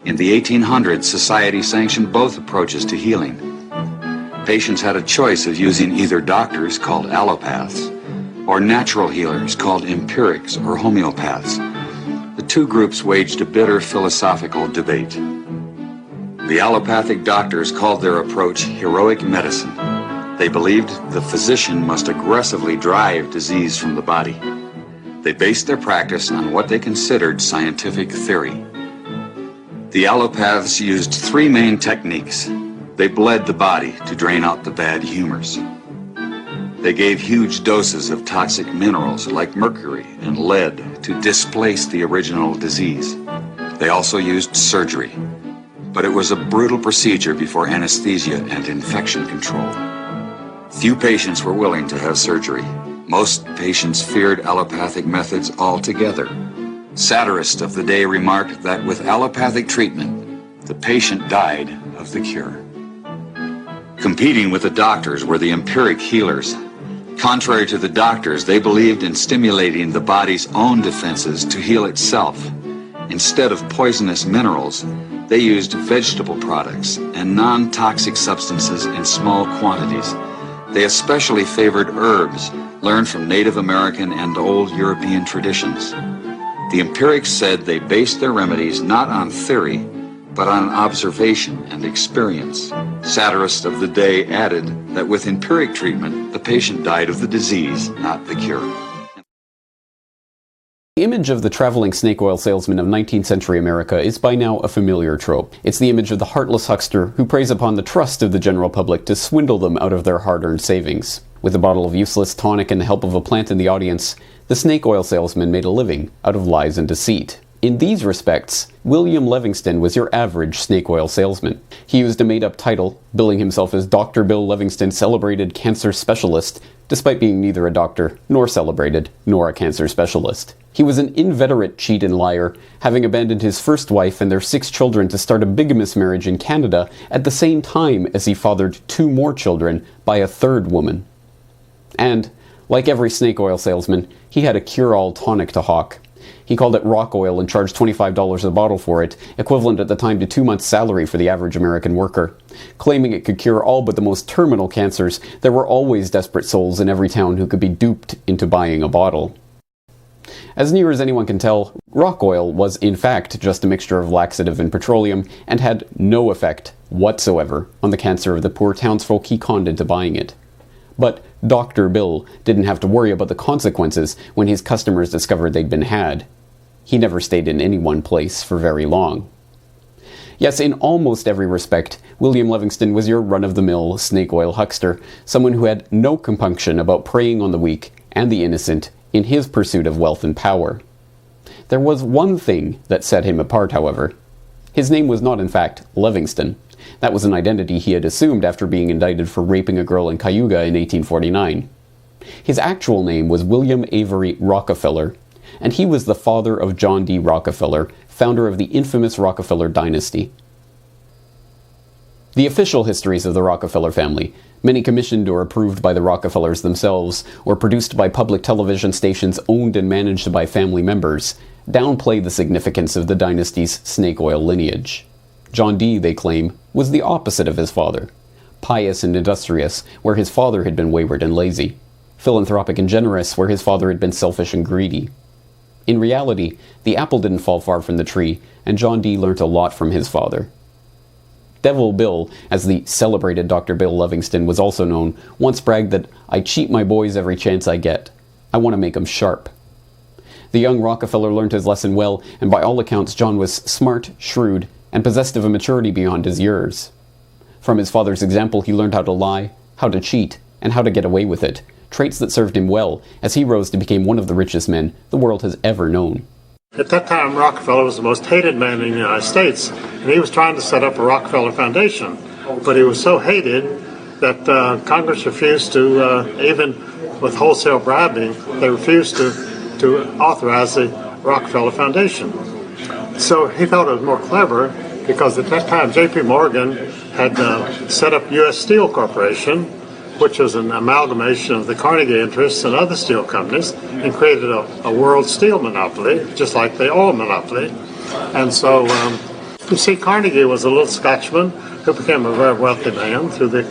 In the 1800s, society sanctioned both approaches to healing. Patients had a choice of using either doctors, called allopaths, or natural healers, called empirics or homeopaths. The two groups waged a bitter philosophical debate. The allopathic doctors called their approach heroic medicine. They believed the physician must aggressively drive disease from the body. They based their practice on what they considered scientific theory. The allopaths used three main techniques. They bled the body to drain out the bad humors. They gave huge doses of toxic minerals like mercury and lead to displace the original disease. They also used surgery, but it was a brutal procedure before anesthesia and infection control. Few patients were willing to have surgery. Most patients feared allopathic methods altogether. Satirists of the day remarked that with allopathic treatment, the patient died of the cure. Competing with the doctors were the empiric healers. Contrary to the doctors, they believed in stimulating the body's own defenses to heal itself. Instead of poisonous minerals, they used vegetable products and non-toxic substances in small quantities. They especially favored herbs learned from Native American and old European traditions. The empirics said they based their remedies not on theory, but on observation and experience. Satirists of the day added that with empiric treatment, the patient died of the disease, not the cure. The image of the traveling snake oil salesman of 19th century America is by now a familiar trope. It's the image of the heartless huckster who preys upon the trust of the general public to swindle them out of their hard-earned savings. With a bottle of useless tonic and the help of a plant in the audience, the snake oil salesman made a living out of lies and deceit. In these respects, William Livingston was your average snake oil salesman. He used a made-up title, billing himself as Dr. Bill Livingston, celebrated cancer specialist, despite being neither a doctor, nor celebrated, nor a cancer specialist. He was an inveterate cheat and liar, having abandoned his first wife and their 6 children to start a bigamous marriage in Canada at the same time as he fathered 2 more children by a 3rd woman. And, like every snake oil salesman, he had a cure-all tonic to hawk. He called it rock oil and charged $25 a bottle for it, equivalent at the time to 2 months' salary for the average American worker. Claiming it could cure all but the most terminal cancers, there were always desperate souls in every town who could be duped into buying a bottle. As near as anyone can tell, rock oil was in fact just a mixture of laxative and petroleum, and had no effect whatsoever on the cancer of the poor townsfolk he conned into buying it. But Dr. Bill didn't have to worry about the consequences when his customers discovered they'd been had. He never stayed in any one place for very long. Yes, in almost every respect, William Livingston was your run-of-the-mill snake oil huckster, someone who had no compunction about preying on the weak and the innocent in his pursuit of wealth and power. There was one thing that set him apart, however. His name was not, in fact, Livingston. That was an identity he had assumed after being indicted for raping a girl in Cayuga in 1849. His actual name was William Avery Rockefeller, and he was the father of John D. Rockefeller, founder of the infamous Rockefeller dynasty. The official histories of the Rockefeller family, many commissioned or approved by the Rockefellers themselves, or produced by public television stations owned and managed by family members, downplay the significance of the dynasty's snake oil lineage. John D., they claim, was the opposite of his father. Pious and industrious, where his father had been wayward and lazy. Philanthropic and generous, where his father had been selfish and greedy. In reality, the apple didn't fall far from the tree, and John D. learnt a lot from his father. Devil Bill, as the celebrated Dr. Bill Livingston was also known, once bragged that, "I cheat my boys every chance I get. I want to make 'em sharp." The young Rockefeller learnt his lesson well, and by all accounts John was smart, shrewd, and possessed of a maturity beyond his years. From his father's example he learned how to lie, how to cheat, and how to get away with it, traits that served him well as he rose to become one of the richest men the world has ever known. At that time, Rockefeller was the most hated man in the United States, and he was trying to set up a Rockefeller Foundation. But he was so hated that Congress refused to, even with wholesale bribing, they refused to authorize the Rockefeller Foundation. So he thought it was more clever, because at that time J.P. Morgan had set up U.S. Steel Corporation, which was an amalgamation of the Carnegie interests and other steel companies, and created a world steel monopoly, just like the oil monopoly. And so, you see, Carnegie was a little Scotchman who became a very wealthy man through the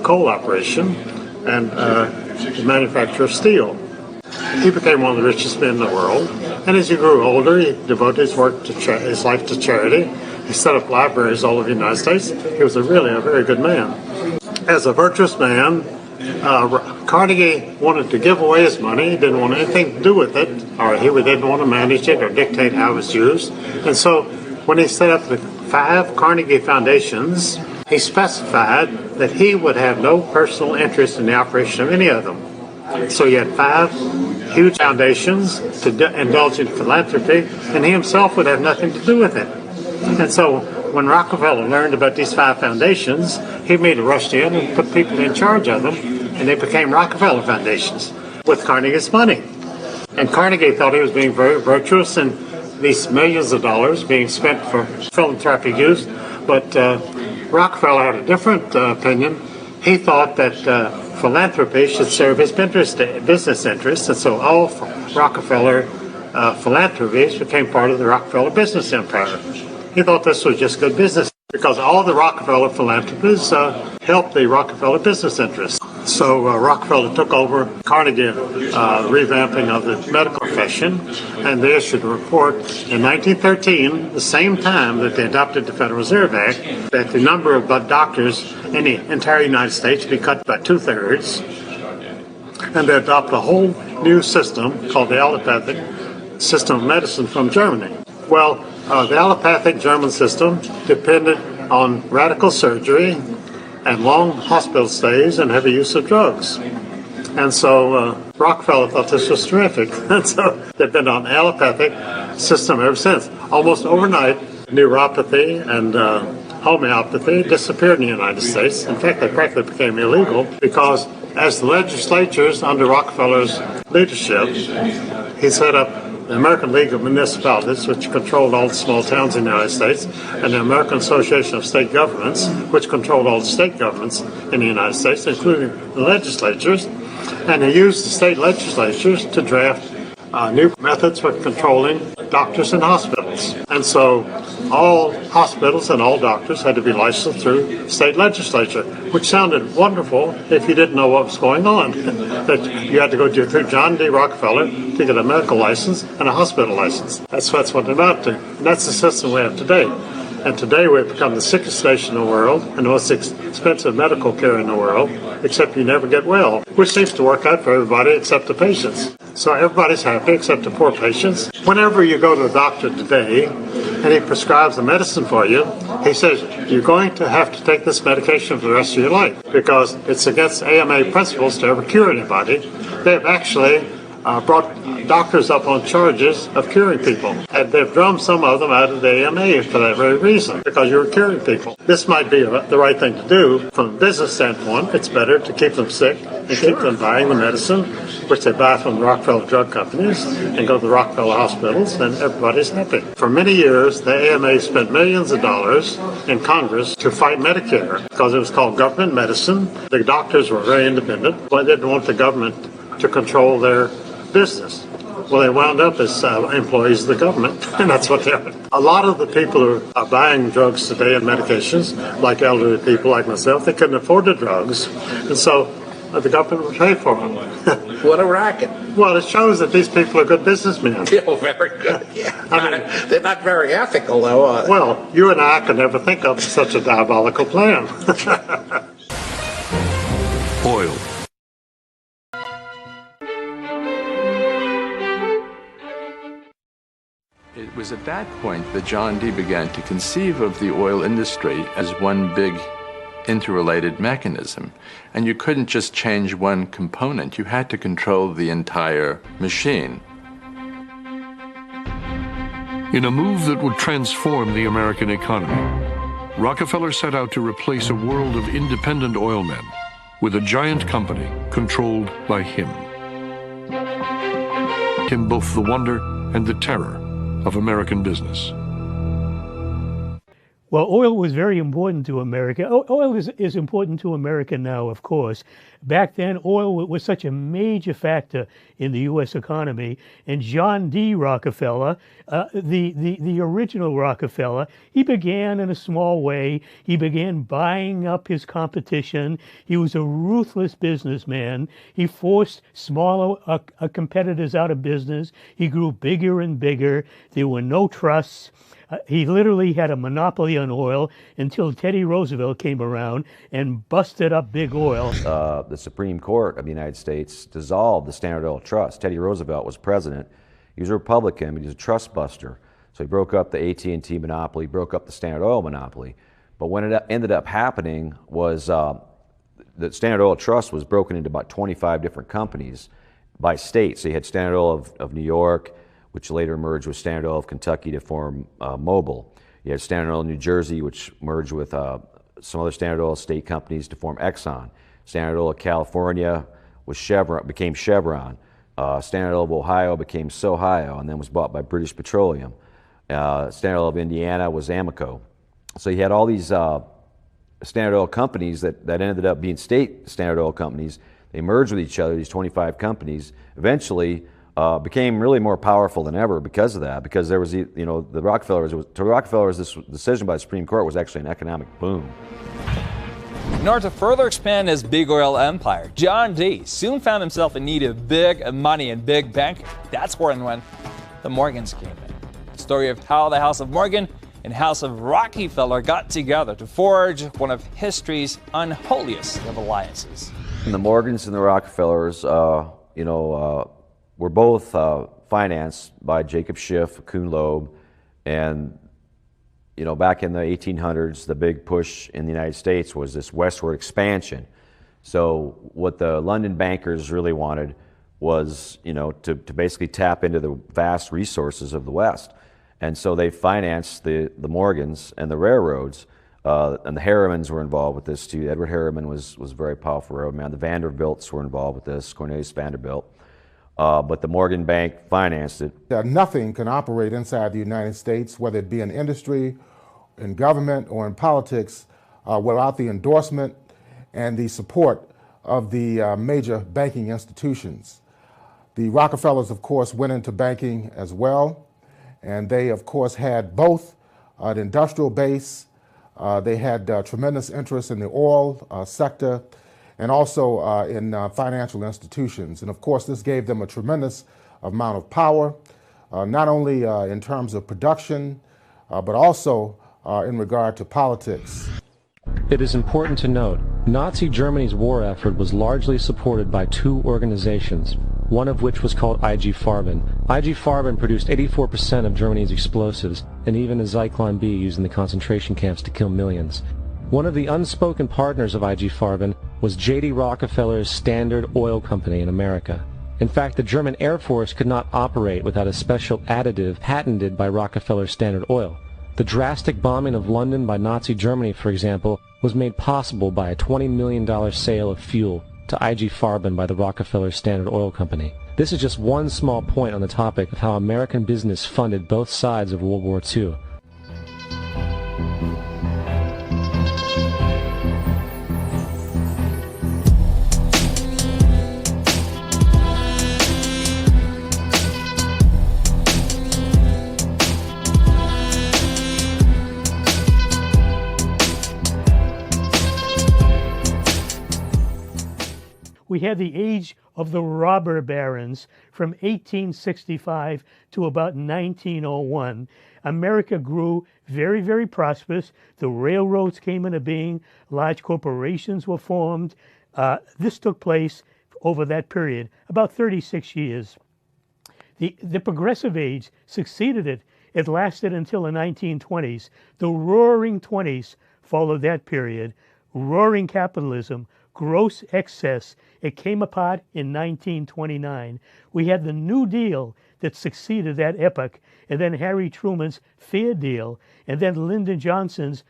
coal operation and the manufacture of steel. He became one of the richest men in the world, and as he grew older, he devoted his life to charity. He set up libraries all over the United States. He was really a very good man. As a virtuous man, Carnegie wanted to give away his money. He didn't want anything to do with it, or he didn't want to manage it or dictate how it was used. And so when he set up the 5 Carnegie foundations, he specified that he would have no personal interest in the operation of any of them. So he had 5 huge foundations to indulge in philanthropy, and he himself would have nothing to do with it. And so when Rockefeller learned about these 5 foundations, he made a rush in and put people in charge of them, and they became Rockefeller foundations with Carnegie's money. And Carnegie thought he was being very virtuous, and these millions of dollars being spent for philanthropic use. But Rockefeller had a different opinion. He thought that philanthropy should serve his business interests, and so all Rockefeller philanthropies became part of the Rockefeller business empire. He thought this was just good business because all the Rockefeller philanthropies helped the Rockefeller business interests. So Rockefeller took over Carnegie revamping of the medical profession, and they issued a report in 1913, the same time that they adopted the Federal Reserve Act, that the number of doctors in the entire United States be cut by 2/3, and they adopted a whole new system called the allopathic system of medicine from Germany. Well, the allopathic German system depended on radical surgery and long hospital stays and heavy use of drugs. And so Rockefeller thought this was terrific. And so they've been on an allopathic system ever since. Almost overnight, neuropathy and homeopathy disappeared in the United States. In fact, they practically became illegal because as the legislatures under Rockefeller's leadership, he set up the American League of Municipalities, which controlled all the small towns in the United States, and the American Association of State Governments, which controlled all the state governments in the United States, including the legislatures. And he used the state legislatures to draft new methods for controlling doctors in hospitals. And so all hospitals and all doctors had to be licensed through state legislature, which sounded wonderful if you didn't know what was going on. That you had to go through John D. Rockefeller to get a medical license and a hospital license. That's what it amounted to. And that's the system we have today. And today we've become the sickest nation in the world and the most expensive medical care in the world, except you never get well, which seems to work out for everybody except the patients. So everybody's happy except the poor patients. Whenever you go to the doctor today and he prescribes a medicine for you, he says, you're going to have to take this medication for the rest of your life because it's against AMA principles to ever cure anybody. They've actually brought doctors up on charges of curing people. And they've drummed some of them out of the AMA for that very reason, because you're curing people. This might be the right thing to do. From a business standpoint, it's better to keep them sick and keep them buying the medicine, which they buy from the Rockefeller drug companies, and go to the Rockefeller hospitals, and everybody's happy. For many years, the AMA spent millions of dollars in Congress to fight Medicare, because it was called government medicine. The doctors were very independent, but they didn't want the government to control their business. Well, they wound up as employees of the government, and that's what they're. A lot of the people who are buying drugs today and medications, like elderly people like myself, they couldn't afford the drugs, and so the government would pay for them. What a racket. Well, it shows that these people are good businessmen. Oh, very good. Yeah. I mean, they're not very ethical, though. Well, you and I could never think of such a diabolical plan. Oil. It was at that point that John D. began to conceive of the oil industry as one big interrelated mechanism. And you couldn't just change one component. You had to control the entire machine. In a move that would transform the American economy, Rockefeller set out to replace a world of independent oilmen with a giant company controlled by him. Both the wonder and the terror of American business. Well, oil was very important to America. Oil is important to America now, of course. Back then, oil was such a major factor in the U.S. economy. And John D. Rockefeller, the original Rockefeller, he began in a small way. He began buying up his competition. He was a ruthless businessman. He forced smaller competitors out of business. He grew bigger and bigger. There were no trusts. He literally had a monopoly on oil until Teddy Roosevelt came around and busted up big oil. The Supreme Court of the United States dissolved the Standard Oil Trust. Teddy Roosevelt was president. He was a Republican, but he was a trust buster. So he broke up the AT&T monopoly, broke up the Standard Oil monopoly. But what ended up happening was the Standard Oil Trust was broken into about 25 different companies by state. So you had Standard Oil of New York, which later merged with Standard Oil of Kentucky to form Mobil. You had Standard Oil of New Jersey, which merged with some other Standard Oil state companies to form Exxon. Standard Oil of California was became Chevron. Standard Oil of Ohio became Sohio, and then was bought by British Petroleum. Standard Oil of Indiana was Amoco. So you had all these Standard Oil companies that ended up being state Standard Oil companies. They merged with each other, these 25 companies. Eventually, became really more powerful than ever because of that. Because there was, the Rockefellers, this decision by the Supreme Court was actually an economic boom. In order to further expand his big oil empire, John D. soon found himself in need of big money and big bank. That's when the Morgans came in. The story of how the House of Morgan and House of Rockefeller got together to forge one of history's unholiest of alliances. And the Morgans and the Rockefellers, were both financed by Jacob Schiff, Kuhn Loeb, and back in the 1800s, the big push in the United States was this westward expansion. So what the London bankers really wanted was, to basically tap into the vast resources of the West. And so they financed the Morgans and the railroads, and the Harrimans were involved with this too. Edward Harriman was a very powerful railroad. The Vanderbilts were involved with this, Cornelius Vanderbilt. But the Morgan Bank financed it. Nothing can operate inside the United States, whether it be in industry, in government, or in politics, without the endorsement and the support of the major banking institutions. The Rockefellers, of course, went into banking as well, and they, of course, had both an industrial base. They had tremendous interest in the oil sector and also in financial institutions. And of course, this gave them a tremendous amount of power, not only in terms of production, but also in regard to politics. It is important to note, Nazi Germany's war effort was largely supported by two organizations, one of which was called IG Farben. IG Farben produced 84% of Germany's explosives, and even a Zyklon B used in the concentration camps to kill millions. One of the unspoken partners of IG Farben was J.D. Rockefeller's Standard Oil Company in America. In fact, the German Air Force could not operate without a special additive patented by Rockefeller Standard Oil. The drastic bombing of London by Nazi Germany, for example, was made possible by a $20 million sale of fuel to IG Farben by the Rockefeller Standard Oil Company. This is just one small point on the topic of how American business funded both sides of World War II. We had the age of the robber barons from 1865 to about 1901. America grew very, very prosperous. The railroads came into being. Large corporations were formed. This took place over that period, about 36 years. The progressive age succeeded it. It lasted until the 1920s. The roaring 20s followed that period. Roaring capitalism, gross excess. It came apart in 1929. We had the New Deal that succeeded that epoch, and then Harry Truman's Fair Deal, and then Lyndon Johnson's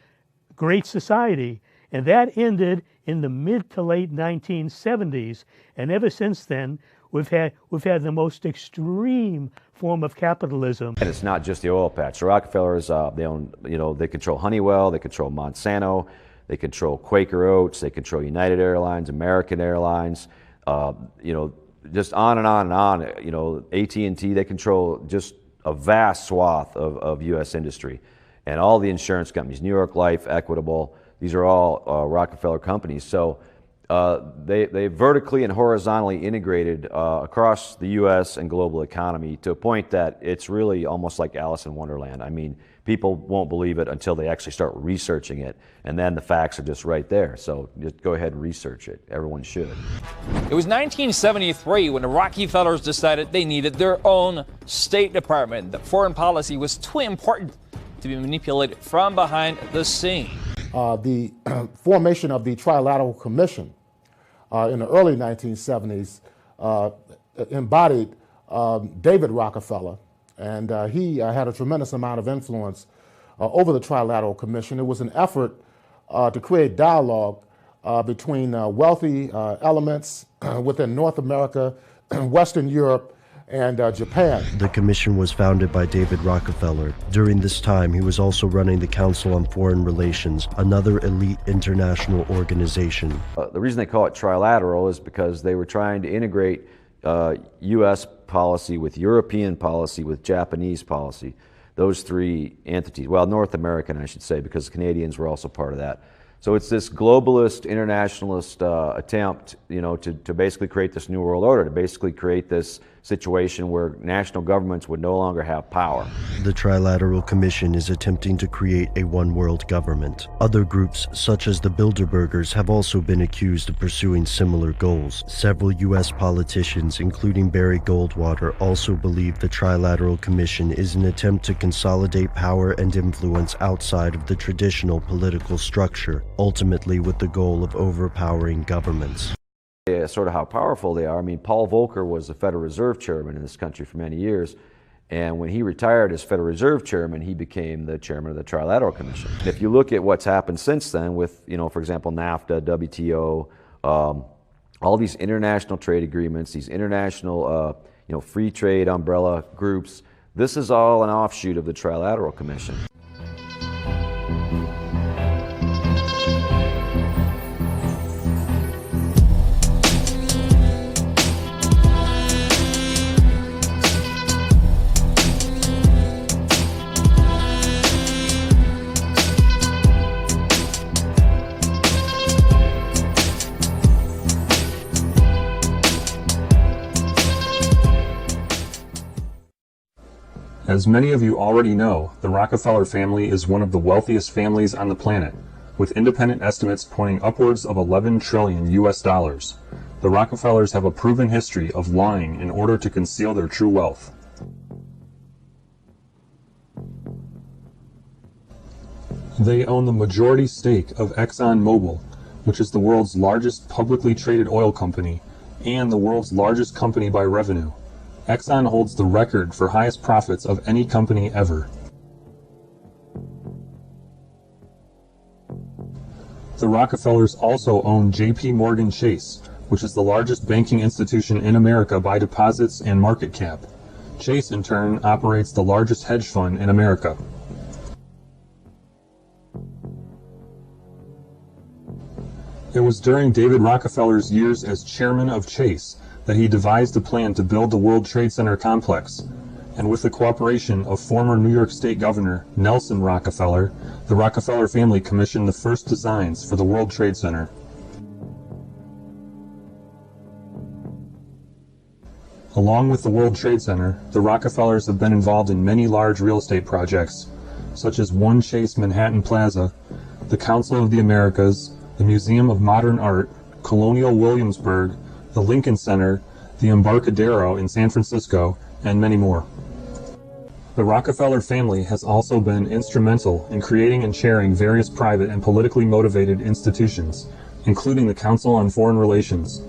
Great Society. And that ended in the mid to late 1970s. And ever since then, we've had the most extreme form of capitalism. And it's not just the oil patch. The Rockefellers, they own, they control Honeywell, they control Monsanto, they control Quaker Oats, they control United Airlines, American Airlines, just on and on and on. AT&T, they control just a vast swath of U.S. industry. And all the insurance companies, New York Life, Equitable, these are all Rockefeller companies. So they vertically and horizontally integrated across the U.S. and global economy to a point that it's really almost like Alice in Wonderland. I mean, people won't believe it until they actually start researching it, and then the facts are just right there. So just go ahead and research it. Everyone should. It was 1973 when the Rockefellers decided they needed their own State Department. That foreign policy was too important to be manipulated from behind the scene. The formation of the Trilateral Commission in the early 1970s embodied David Rockefeller, and he had a tremendous amount of influence over the Trilateral Commission. It was an effort to create dialogue between wealthy elements within North America, Western Europe, and Japan. The commission was founded by David Rockefeller. During this time, he was also running the Council on Foreign Relations, another elite international organization. The reason they call it trilateral is because they were trying to integrate U.S. policy with European policy with Japanese policy. Those three entities, well, North American, I should say, because Canadians were also part of that. So it's this globalist, internationalist attempt, to basically create this new world order, to basically create this situation where national governments would no longer have power. The Trilateral Commission is attempting to create a one-world government. Other groups, such as the Bilderbergers, have also been accused of pursuing similar goals. Several U.S. politicians, including Barry Goldwater, also believe the Trilateral Commission is an attempt to consolidate power and influence outside of the traditional political structure, ultimately with the goal of overpowering governments. Sort of how powerful they are. I mean, Paul Volcker was the Federal Reserve Chairman in this country for many years, and when he retired as Federal Reserve Chairman, he became the Chairman of the Trilateral Commission. And if you look at what's happened since then with, for example, NAFTA, WTO, all these international trade agreements, these international, free trade umbrella groups, this is all an offshoot of the Trilateral Commission. As many of you already know, the Rockefeller family is one of the wealthiest families on the planet, with independent estimates pointing upwards of 11 trillion US dollars. The Rockefellers have a proven history of lying in order to conceal their true wealth. They own the majority stake of ExxonMobil, which is the world's largest publicly traded oil company and the world's largest company by revenue. Exxon holds the record for highest profits of any company ever. The Rockefellers also own J.P. Morgan Chase, which is the largest banking institution in America by deposits and market cap. Chase, in turn, operates the largest hedge fund in America. It was during David Rockefeller's years as chairman of Chase that he devised a plan to build the World Trade Center complex, and with the cooperation of former New York State Governor Nelson Rockefeller, the Rockefeller family commissioned the first designs for the World Trade Center. Along with the World Trade Center, the Rockefellers have been involved in many large real estate projects, such as One Chase Manhattan Plaza, the Council of the Americas, the Museum of Modern Art, Colonial Williamsburg, the Lincoln Center, the Embarcadero in San Francisco, and many more. The Rockefeller family has also been instrumental in creating and chairing various private and politically motivated institutions, including the Council on Foreign Relations.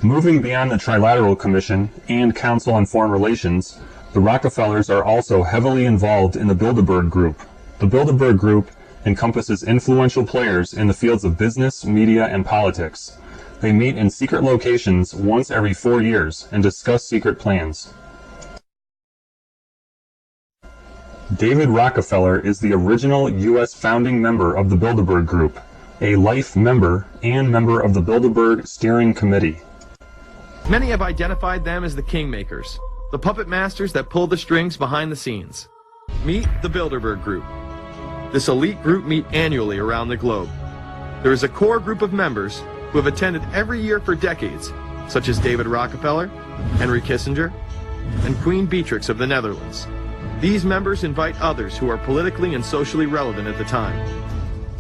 Moving beyond the Trilateral Commission and Council on Foreign Relations, the Rockefellers are also heavily involved in the Bilderberg Group. The Bilderberg Group encompasses influential players in the fields of business, media, and politics. They meet in secret locations once every 4 years and discuss secret plans. David Rockefeller is the original U.S. founding member of the Bilderberg Group, a life member and member of the Bilderberg Steering Committee. Many have identified them as the kingmakers, the puppet masters that pull the strings behind the scenes. Meet the Bilderberg Group. This elite group meet annually around the globe. There is a core group of members who have attended every year for decades, such as David Rockefeller, Henry Kissinger, and Queen Beatrix of the Netherlands. These members invite others who are politically and socially relevant at the time.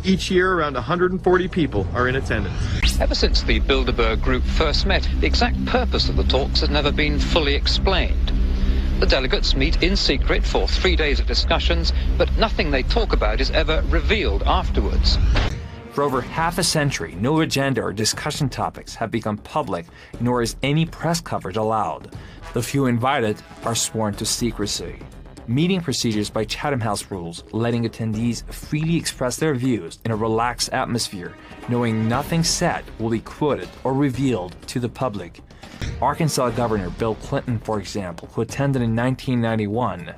Each year, around 140 people are in attendance. Ever since the Bilderberg Group first met, the exact purpose of the talks has never been fully explained. The delegates meet in secret for 3 days of discussions, but nothing they talk about is ever revealed afterwards. For over half a century, no agenda or discussion topics have become public, nor is any press coverage allowed. The few invited are sworn to secrecy. Meeting procedures by Chatham House rules, letting attendees freely express their views in a relaxed atmosphere, knowing nothing said will be quoted or revealed to the public. Arkansas Governor Bill Clinton, for example, who attended in 1991,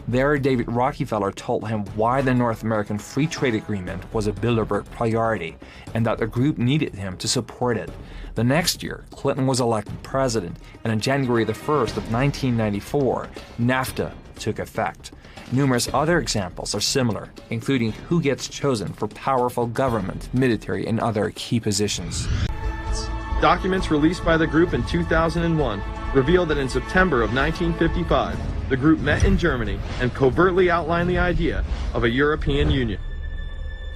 there David Rockefeller told him why the North American Free Trade Agreement was a Bilderberg priority and that the group needed him to support it. The next year, Clinton was elected president, and on January the 1st of 1994, NAFTA took effect. Numerous other examples are similar, including who gets chosen for powerful government, military, and other key positions. Documents released by the group in 2001 reveal that in September of 1955, the group met in Germany and covertly outlined the idea of a European Union.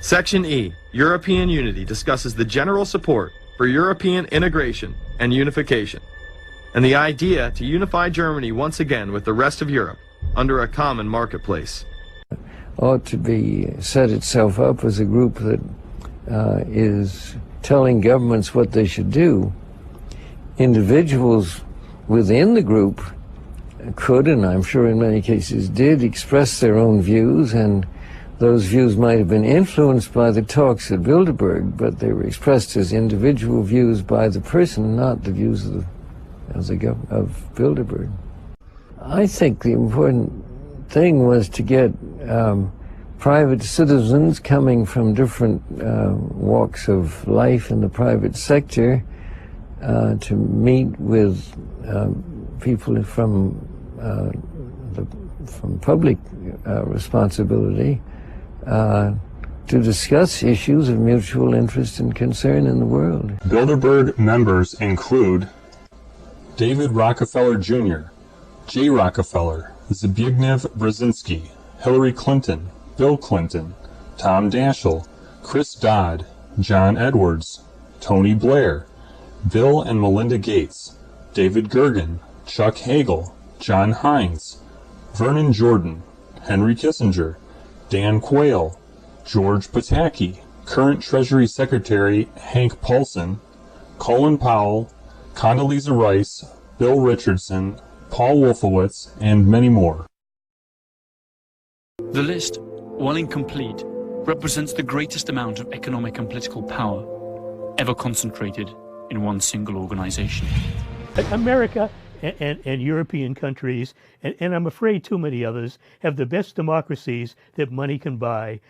Section E, European Unity, discusses the general support for European integration and unification, and the idea to unify Germany once again with the rest of Europe under a common marketplace. Ought to be set itself up as a group that is telling governments what they should do. Individuals within the group could, and I'm sure in many cases did, express their own views, and those views might have been influenced by the talks at Bilderberg, but they were expressed as individual views by the person, not the views of Bilderberg. I think the important thing was to get private citizens coming from different walks of life in the private sector to meet with people from public responsibility to discuss issues of mutual interest and concern in the world. Bilderberg members include David Rockefeller Jr., J. Rockefeller, Zbigniew Brzezinski, Hillary Clinton, Bill Clinton, Tom Daschle, Chris Dodd, John Edwards, Tony Blair, Bill and Melinda Gates, David Gergen, Chuck Hagel, John Hines, Vernon Jordan, Henry Kissinger, Dan Quayle, George Pataki, current Treasury Secretary Hank Paulson, Colin Powell, Condoleezza Rice, Bill Richardson, Paul Wolfowitz, and many more. The list, while incomplete, represents the greatest amount of economic and political power ever concentrated in one single organization. America and European countries, and I'm afraid too many others, have the best democracies that money can buy.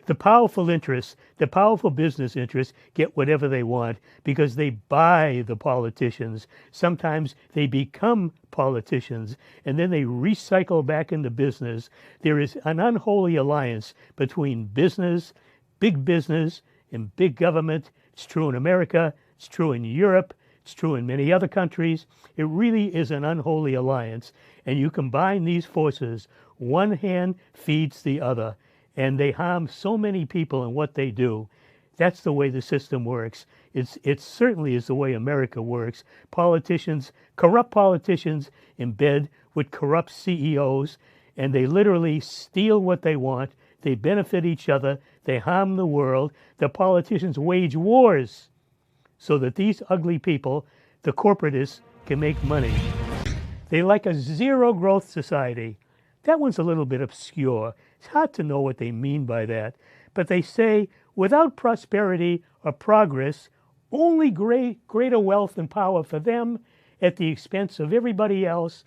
The powerful interests, the powerful business interests get whatever they want because they buy the politicians. Sometimes they become politicians and then they recycle back into business. There is an unholy alliance between business, big business, and big government. It's true in America. It's true in Europe. It's true in many other countries. It really is an unholy alliance. And you combine these forces, one hand feeds the other. And they harm so many people in what they do. That's the way the system works. It certainly is the way America works. Politicians, corrupt politicians in bed with corrupt CEOs, and they literally steal what they want. They benefit each other. They harm the world. The politicians wage wars so that these ugly people, the corporatists, can make money. They like a zero-growth society. That one's a little bit obscure. It's hard to know what they mean by that. But they say, without prosperity or progress, only greater wealth and power for them at the expense of everybody else.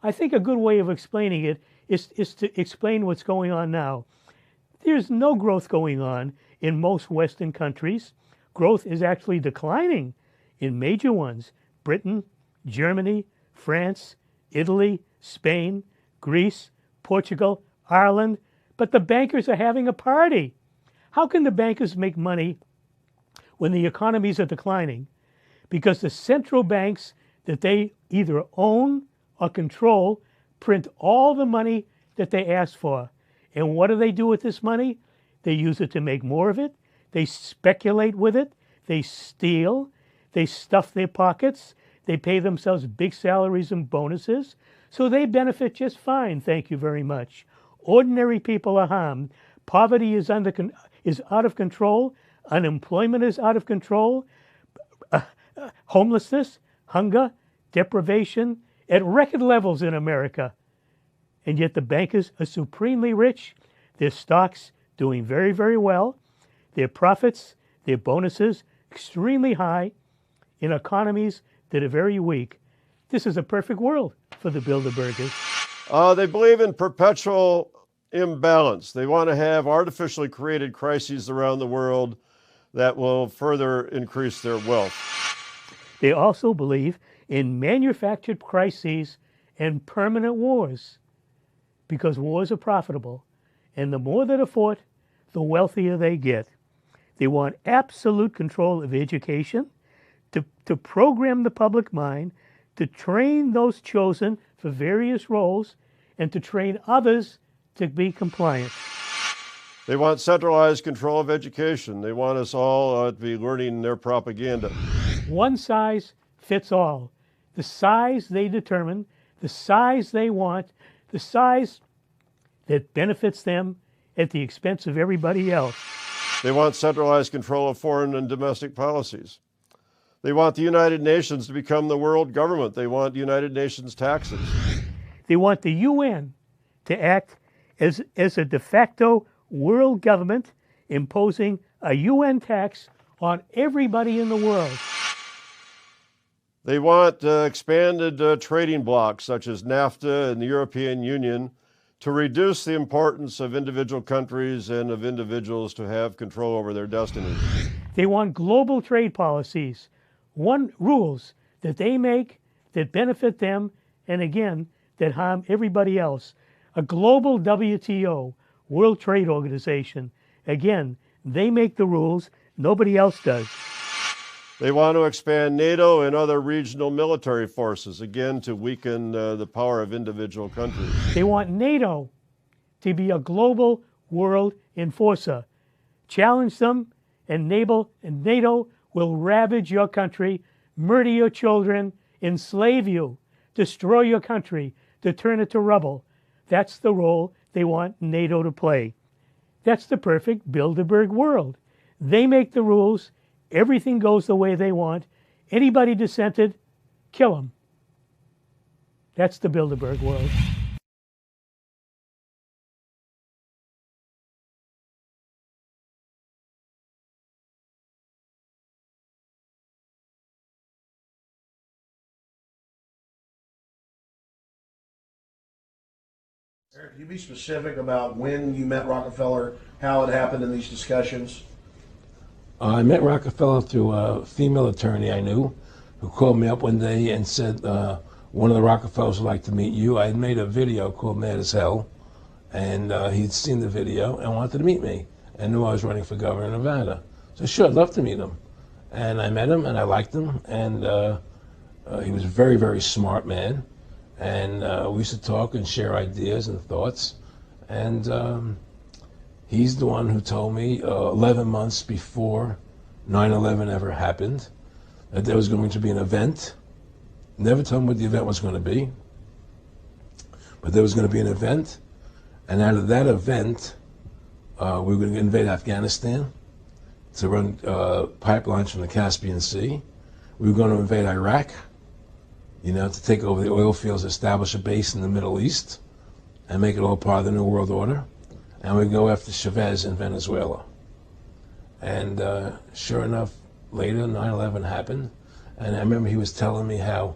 I think a good way of explaining it is to explain what's going on now. There's no growth going on in most Western countries. Growth is actually declining in major ones. Britain, Germany, France, Italy, Spain, Greece, Portugal, Ireland. But the bankers are having a party. How can the bankers make money when the economies are declining? Because the central banks that they either own or control print all the money that they ask for. And what do they do with this money? They use it to make more of it. They speculate with it. They steal. They stuff their pockets. They pay themselves big salaries and bonuses. So they benefit just fine, thank you very much. Ordinary people are harmed. Poverty is out of control. Unemployment is out of control. Homelessness, hunger, deprivation at record levels in America. And yet the bankers are supremely rich. Their stocks doing very, very well. Their profits, their bonuses, extremely high in economies that are very weak. This is a perfect world for the Bilderbergers. They believe in perpetual imbalance. They want to have artificially created crises around the world that will further increase their wealth. They also believe in manufactured crises and permanent wars because wars are profitable. And the more that are fought, the wealthier they get. They want absolute control of education, to program the public mind, to train those chosen for various roles, and to train others to be compliant. They want centralized control of education. They want us all to be learning their propaganda. One size fits all. The size they determine, the size they want, the size that benefits them at the expense of everybody else. They want centralized control of foreign and domestic policies. They want the United Nations to become the world government. They want United Nations taxes. They want the UN to act as a de facto world government, imposing a UN tax on everybody in the world. They want expanded trading blocs such as NAFTA and the European Union to reduce the importance of individual countries and of individuals to have control over their destinies. They want global trade policies, rules that they make that benefit them and again that harm everybody else. A global WTO, World Trade Organization. Again, they make the rules, nobody else does. They want to expand NATO and other regional military forces, again, to weaken the power of individual countries. They want NATO to be a global world enforcer. Challenge them, and NATO will ravage your country, murder your children, enslave you, destroy your country, to turn it to rubble. That's the role they want NATO to play. That's the perfect Bilderberg world. They make the rules. Everything goes the way they want. Anybody dissented, kill them. That's the Bilderberg world. Eric, can you be specific about when you met Rockefeller, how it happened in these discussions? I met Rockefeller through a female attorney I knew who called me up one day and said, one of the Rockefellers would like to meet you. I had made a video called Mad as Hell, and he'd seen the video and wanted to meet me and knew I was running for governor of Nevada. So sure, I'd love to meet him. And I met him and I liked him, and he was a very, very smart man. And we used to talk and share ideas and thoughts. And he's the one who told me 11 months before 9/11 ever happened that there was going to be an event. Never told me what the event was going to be, but there was going to be an event. And out of that event, we were going to invade Afghanistan to run pipelines from the Caspian Sea. We were going to invade Iraq, you know, to take over the oil fields, establish a base in the Middle East, and make it all part of the New World Order. And we go after Chavez in Venezuela. And sure enough, later 9/11 happened, and I remember he was telling me how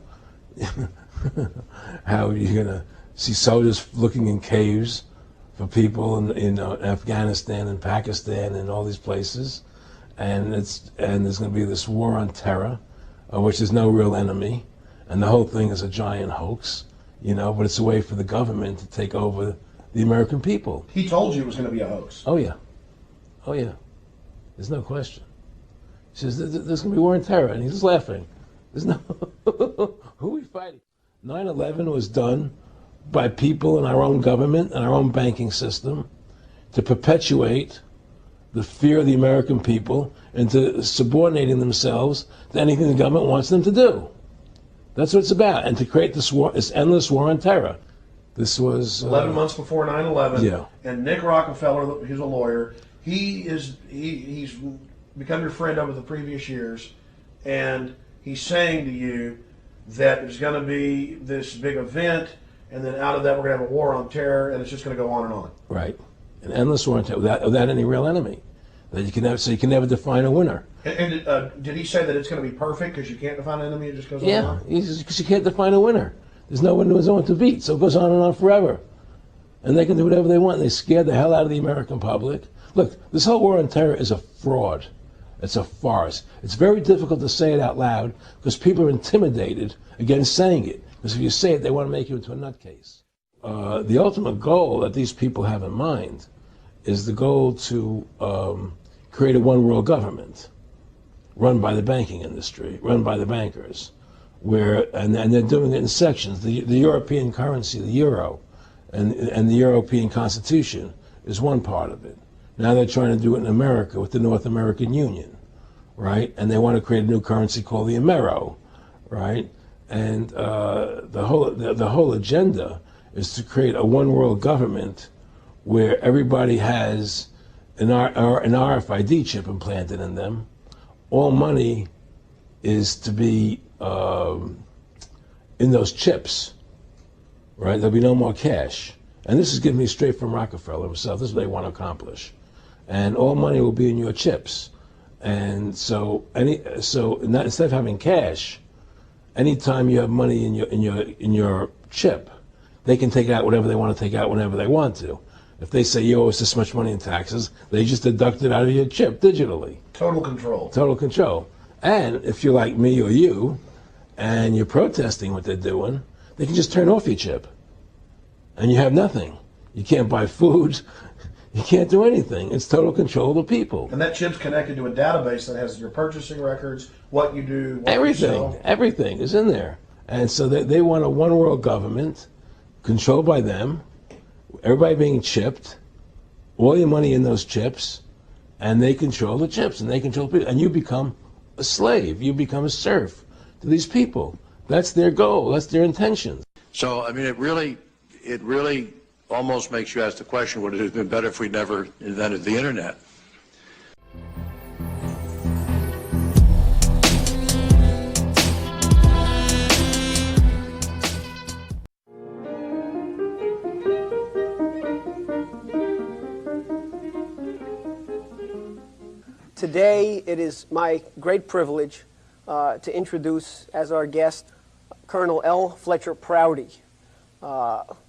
how you're gonna see soldiers looking in caves for people in Afghanistan and Pakistan and all these places, and there's gonna be this war on terror, which is no real enemy. And the whole thing is a giant hoax, you know, but it's a way for the government to take over the American people. He told you it was going to be a hoax. Oh, yeah. Oh, yeah. There's no question. He says, there's going to be war on terror. And he's just laughing. There's no... Who are we fighting? 9/11 was done by people in our own government and our own banking system to perpetuate the fear of the American people into subordinating themselves to anything the government wants them to do. That's what it's about, and to create this war, this endless war on terror. This was 11 months before 9/11. Yeah. And Nick Rockefeller, who's a lawyer, he's become your friend over the previous years, and he's saying to you that there's going to be this big event, and then out of that we're going to have a war on terror, and it's just going to go on and on. Right, an endless war on terror without any real enemy. That you can never, so you can never define a winner. And did he say that it's going to be perfect because you can't define an enemy? It just goes on and on? Yeah, because you can't define a winner. There's no one to beat, so it goes on and on forever. And they can do whatever they want. They scare the hell out of the American public. Look, this whole war on terror is a fraud. It's a farce. It's very difficult to say it out loud because people are intimidated against saying it. Because if you say it, they want to make you into a nutcase. The ultimate goal that these people have in mind is the goal to create a one-world government run by the banking industry, run by the bankers, and they're doing it in sections. The European currency, the euro, and the European Constitution is one part of it. Now they're trying to do it in America with the North American Union, right? And they want to create a new currency called the Amero, right? And the whole agenda is to create a one-world government where everybody has an RFID chip implanted in them. All money is to be in those chips, right? There'll be no more cash. And this is given me straight from Rockefeller himself. This is what they want to accomplish. And all money will be in your chips. And so instead of having cash, anytime you have money in your chip, they can take out whatever they want to take out whenever they want to. If they say you owe us this much money in taxes, they just deduct it out of your chip digitally. Total control. Total control. And if you're like me or you, and you're protesting what they're doing, they can just turn off your chip. And you have nothing. You can't buy food. You can't do anything. It's total control of the people. And that chip's connected to a database that has your purchasing records, what you do, what you sell. Everything is in there. And so they want a one world government controlled by them, everybody being chipped, all your money in those chips, and they control the chips and they control people. And you become a slave. You become a serf to these people. That's their goal. That's their intention. So, I mean, it really almost makes you ask the question, would it have been better if we never invented the internet? Today, it is my great privilege to introduce as our guest Colonel L. Fletcher Prouty,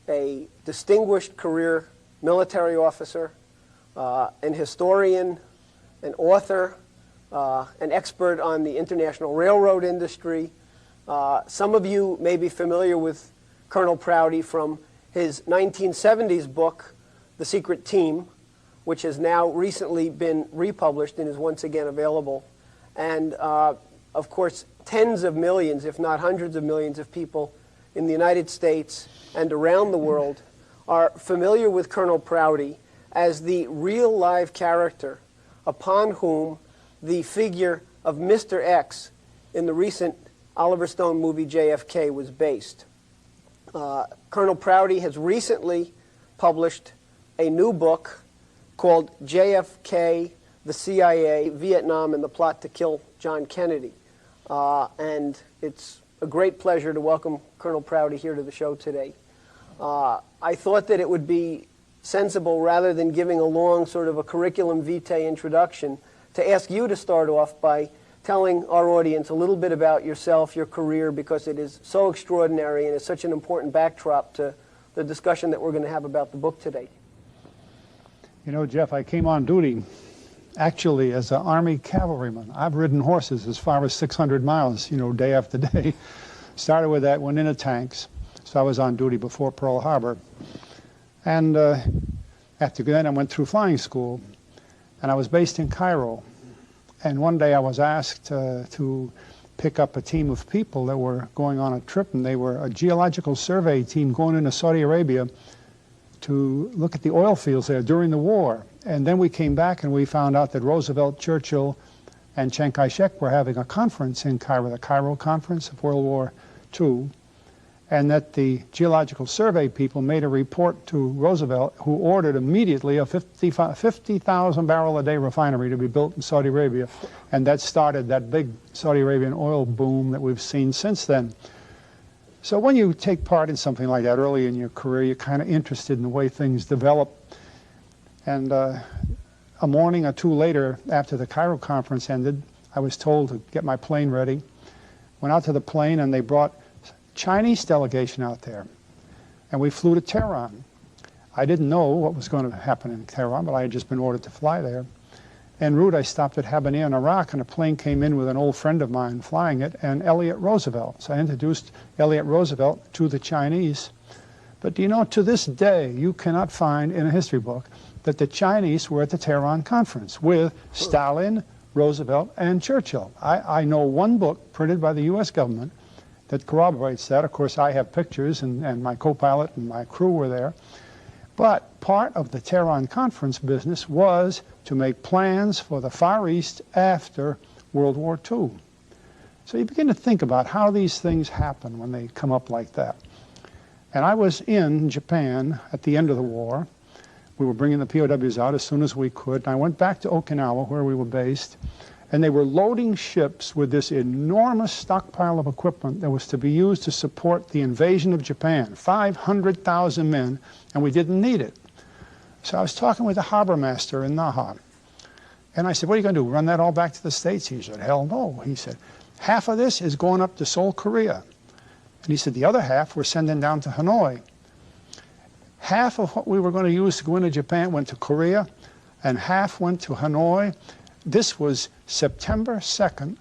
a distinguished career military officer, an historian, an author, an expert on the international railroad industry. Some of you may be familiar with Colonel Prouty from his 1970s book, The Secret Team, which has now recently been republished and is once again available. And of course, tens of millions, if not hundreds of millions of people in the United States and around the world are familiar with Colonel Prouty as the real live character upon whom the figure of Mr. X in the recent Oliver Stone movie JFK was based. Colonel Prouty has recently published a new book called JFK, the CIA, Vietnam, and the Plot to Kill John Kennedy. And it's a great pleasure to welcome Colonel Prouty here to the show today. I thought that it would be sensible, rather than giving a long sort of a curriculum vitae introduction, to ask you to start off by telling our audience a little bit about yourself, your career, because it is so extraordinary and is such an important backdrop to the discussion that we're going to have about the book today. You know, Jeff, I came on duty actually as an Army cavalryman. I've ridden horses as far as 600 miles, you know, day after day. Started with that, went into tanks. So I was on duty before Pearl Harbor. And after that, I went through flying school. And I was based in Cairo. And one day I was asked to pick up a team of people that were going on a trip. And they were a geological survey team going into Saudi Arabia to look at the oil fields there during the war. And then we came back and we found out that Roosevelt, Churchill, and Chiang Kai-shek were having a conference in Cairo, the Cairo Conference of World War II, and that the Geological Survey people made a report to Roosevelt, who ordered immediately a 50,000 barrel a day refinery to be built in Saudi Arabia. And that started that big Saudi Arabian oil boom that we've seen since then. So when you take part in something like that early in your career, you're kind of interested in the way things develop. And a morning or two later, after the Cairo conference ended, I was told to get my plane ready. Went out to the plane and they brought a Chinese delegation out there. And we flew to Tehran. I didn't know what was going to happen in Tehran, but I had just been ordered to fly there. En route, I stopped at Habaniyah in Iraq, and a plane came in with an old friend of mine flying it, and Elliott Roosevelt. So I introduced Elliott Roosevelt to the Chinese. But do you know, to this day, you cannot find in a history book that the Chinese were at the Tehran conference with Stalin, Roosevelt, and Churchill. I know one book printed by the U.S. government that corroborates that. Of course, I have pictures, and my co-pilot and my crew were there. But part of the Tehran conference business was to make plans for the Far East after World War II. So you begin to think about how these things happen when they come up like that. And I was in Japan at the end of the war. We were bringing the POWs out as soon as we could. And I went back to Okinawa, where we were based, and they were loading ships with this enormous stockpile of equipment that was to be used to support the invasion of Japan, 500,000 men, and we didn't need it. So I was talking with the harbor master in Naha, and I said, what are you going to do, run that all back to the States? He said, hell no. He said, half of this is going up to Seoul, Korea. And he said, the other half we're sending down to Hanoi. Half of what we were going to use to go into Japan went to Korea, and half went to Hanoi. This was September 2nd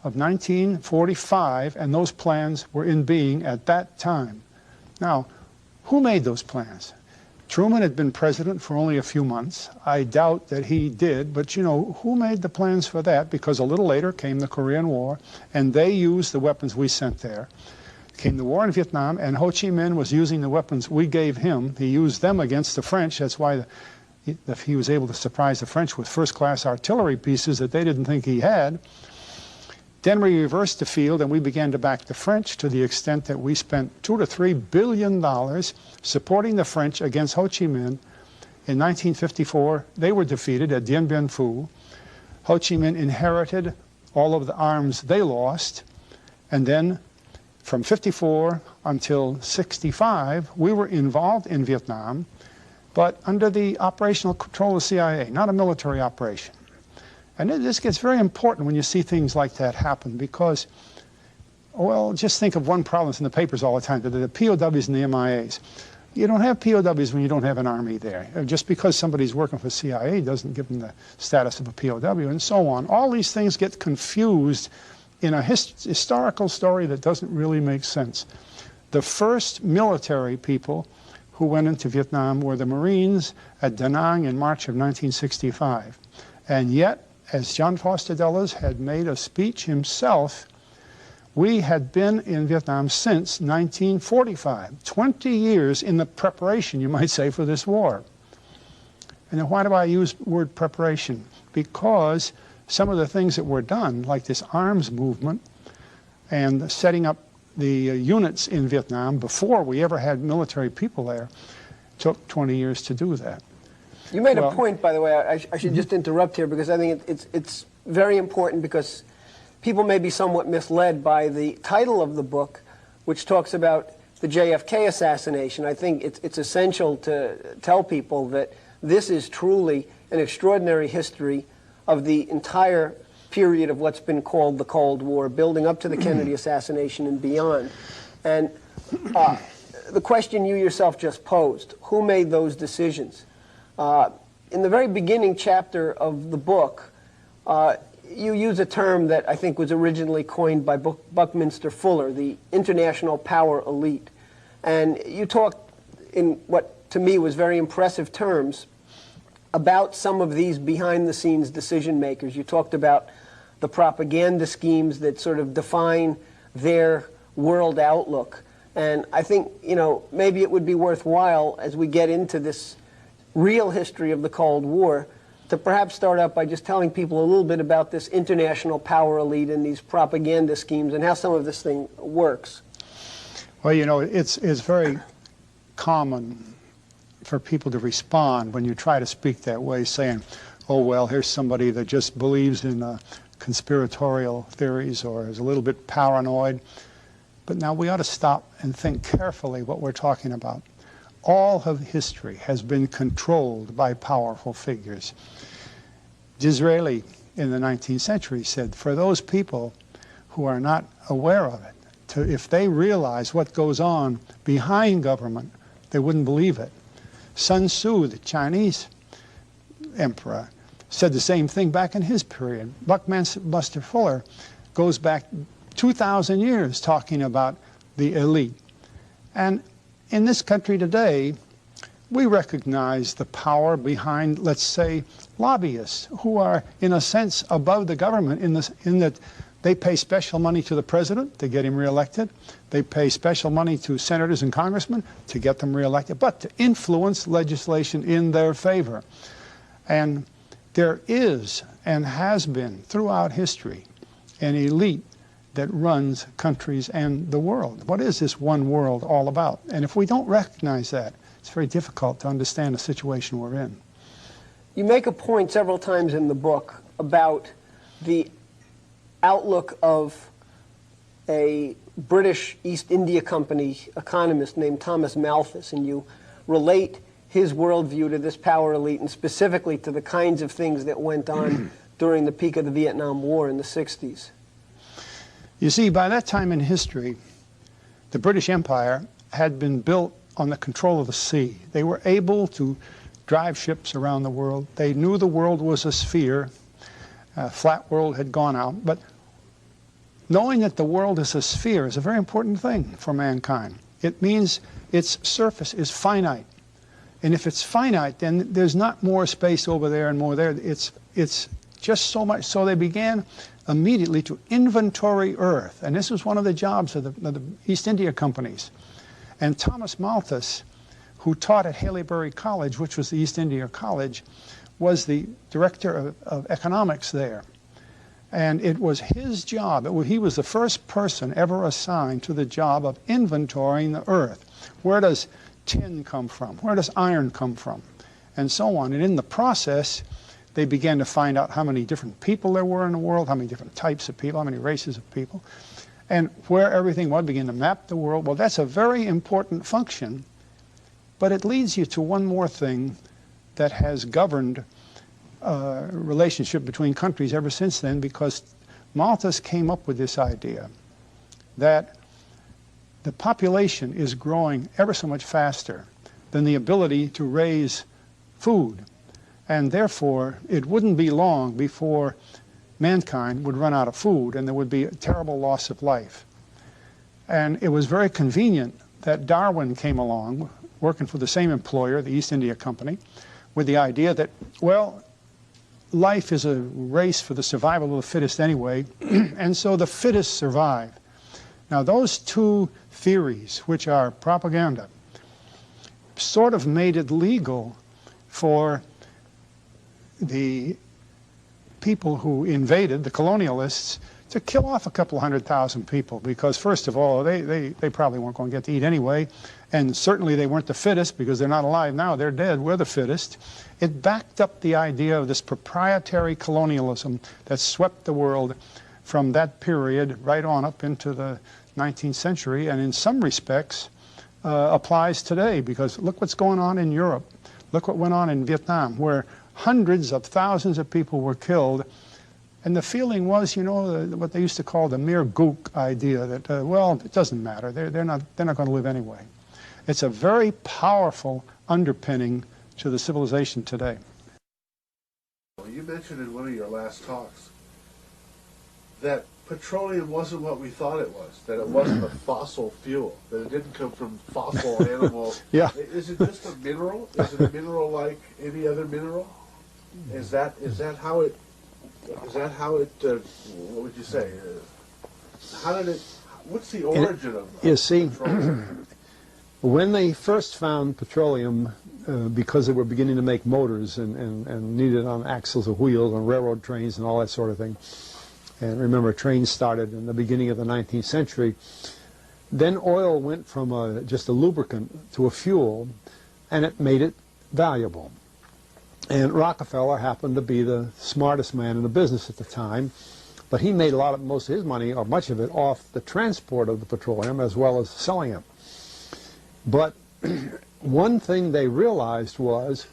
of 1945, and those plans were in being at that time. Now, who made those plans? Truman had been president for only a few months. I doubt that he did, but you know, who made the plans for that? Because a little later came the Korean War, and they used the weapons we sent there. Came the war in Vietnam, and Ho Chi Minh was using the weapons we gave him. He used them against the French. That's why he was able to surprise the French with first-class artillery pieces that they didn't think he had. Then we reversed the field and we began to back the French to the extent that we spent $2 to $3 billion supporting the French against Ho Chi Minh. In 1954, they were defeated at Dien Bien Phu. Ho Chi Minh inherited all of the arms they lost. And then from 54 until 65, we were involved in Vietnam, but under the operational control of the CIA, not a military operation. And this gets very important when you see things like that happen because, well, just think of one problem that's in the papers all the time, the POWs and the MIAs. You don't have POWs when you don't have an army there. Just because somebody's working for CIA doesn't give them the status of a POW and so on. All these things get confused in a historical story that doesn't really make sense. The first military people who went into Vietnam were the Marines at Da Nang in March of 1965. And yet, as John Foster Dulles had made a speech himself, we had been in Vietnam since 1945, 20 years in the preparation, you might say, for this war. And why do I use the word preparation? Because some of the things that were done, like this arms movement and setting up the units in Vietnam before we ever had military people there, took 20 years to do that. You made a point, by the way, I should just interrupt here because I think it's very important because people may be somewhat misled by the title of the book, which talks about the JFK assassination. I think it's essential to tell people that this is truly an extraordinary history of the entire period of what's been called the Cold War, building up to the Kennedy assassination and beyond. And the question you yourself just posed, who made those decisions? In the very beginning chapter of the book, you use a term that I think was originally coined by Buckminster Fuller, the international power elite. And you talked in what to me was very impressive terms about some of these behind-the-scenes decision makers. You talked about the propaganda schemes that sort of define their world outlook. And I think, you know, maybe it would be worthwhile as we get into this real history of the Cold War to perhaps start out by just telling people a little bit about this international power elite and these propaganda schemes and how some of this thing works. Well, you know, it's very common for people to respond when you try to speak that way, saying, oh, well, here's somebody that just believes in conspiratorial theories or is a little bit paranoid. But now we ought to stop and think carefully what we're talking about. All of history has been controlled by powerful figures. Disraeli in the 19th century said, for those people who are not aware of it, if they realize what goes on behind government, they wouldn't believe it. Sun Tzu, the Chinese emperor, said the same thing back in his period. Buckminster Fuller goes back 2,000 years talking about the elite. And in this country today, we recognize the power behind, let's say, lobbyists who are, in a sense, above the government in that they pay special money to the president to get him reelected. They pay special money to senators and congressmen to get them reelected, but to influence legislation in their favor. And there is and has been throughout history an elite that runs countries and the world. What is this one world all about? And if we don't recognize that, it's very difficult to understand the situation we're in. You make a point several times in the book about the outlook of a British East India Company economist named Thomas Malthus, and you relate his worldview to this power elite and specifically to the kinds of things that went on during the peak of the Vietnam War in the 60s. You see, by that time in history, the British Empire had been built on the control of the sea. They were able to drive ships around the world. They knew the world was a sphere. Flat world had gone out. But knowing that the world is a sphere is a very important thing for mankind. It means its surface is finite. And if it's finite, then there's not more space over there and more there. It's just so much. So they began immediately to inventory Earth. And this was one of the jobs of the East India companies. And Thomas Malthus, who taught at Haileybury College, which was the East India College, was the director of economics there. And it was his job. He was the first person ever assigned to the job of inventorying the Earth. Where does tin come from? Where does iron come from? And so on. And in the process, they began to find out how many different people there were in the world, how many different types of people, how many races of people, and where everything was, begin to map the world. Well, that's a very important function, but it leads you to one more thing that has governed relationship between countries ever since then, because Malthus came up with this idea that the population is growing ever so much faster than the ability to raise food. And therefore, it wouldn't be long before mankind would run out of food and there would be a terrible loss of life. And it was very convenient that Darwin came along, working for the same employer, the East India Company, with the idea that, well, life is a race for the survival of the fittest anyway, and so the fittest survive. Now, those two theories, which are propaganda, sort of made it legal for the people who invaded, the colonialists, to kill off a couple 100,000 people, because first of all, they probably weren't going to get to eat anyway, and certainly they weren't the fittest, because they're not alive now, they're dead, we're the fittest. It backed up the idea of this proprietary colonialism that swept the world from that period right on up into the 19th century, and in some respects applies today, because look what's going on in Europe. Look what went on in Vietnam, where hundreds of thousands of people were killed. And the feeling was, you know, what they used to call the mere gook idea, that, well, it doesn't matter. They're not going to live anyway. It's a very powerful underpinning to the civilization today. You mentioned in one of your last talks that petroleum wasn't what we thought it was, that it wasn't a fossil fuel, that it didn't come from fossil animals. Yeah. Is it just a mineral? Is it a mineral like any other mineral? Is that how it, what would you say? How did it, what's the origin of You see, petroleum? when they first found petroleum, because they were beginning to make motors and needed on axles of wheels on railroad trains and all that sort of thing, and remember, trains started in the beginning of the 19th century, then oil went from just a lubricant to a fuel, and it made it valuable. And Rockefeller happened to be the smartest man in the business at the time, but he made most of his money, or much of it, off the transport of the petroleum as well as selling it. But one thing they realized was,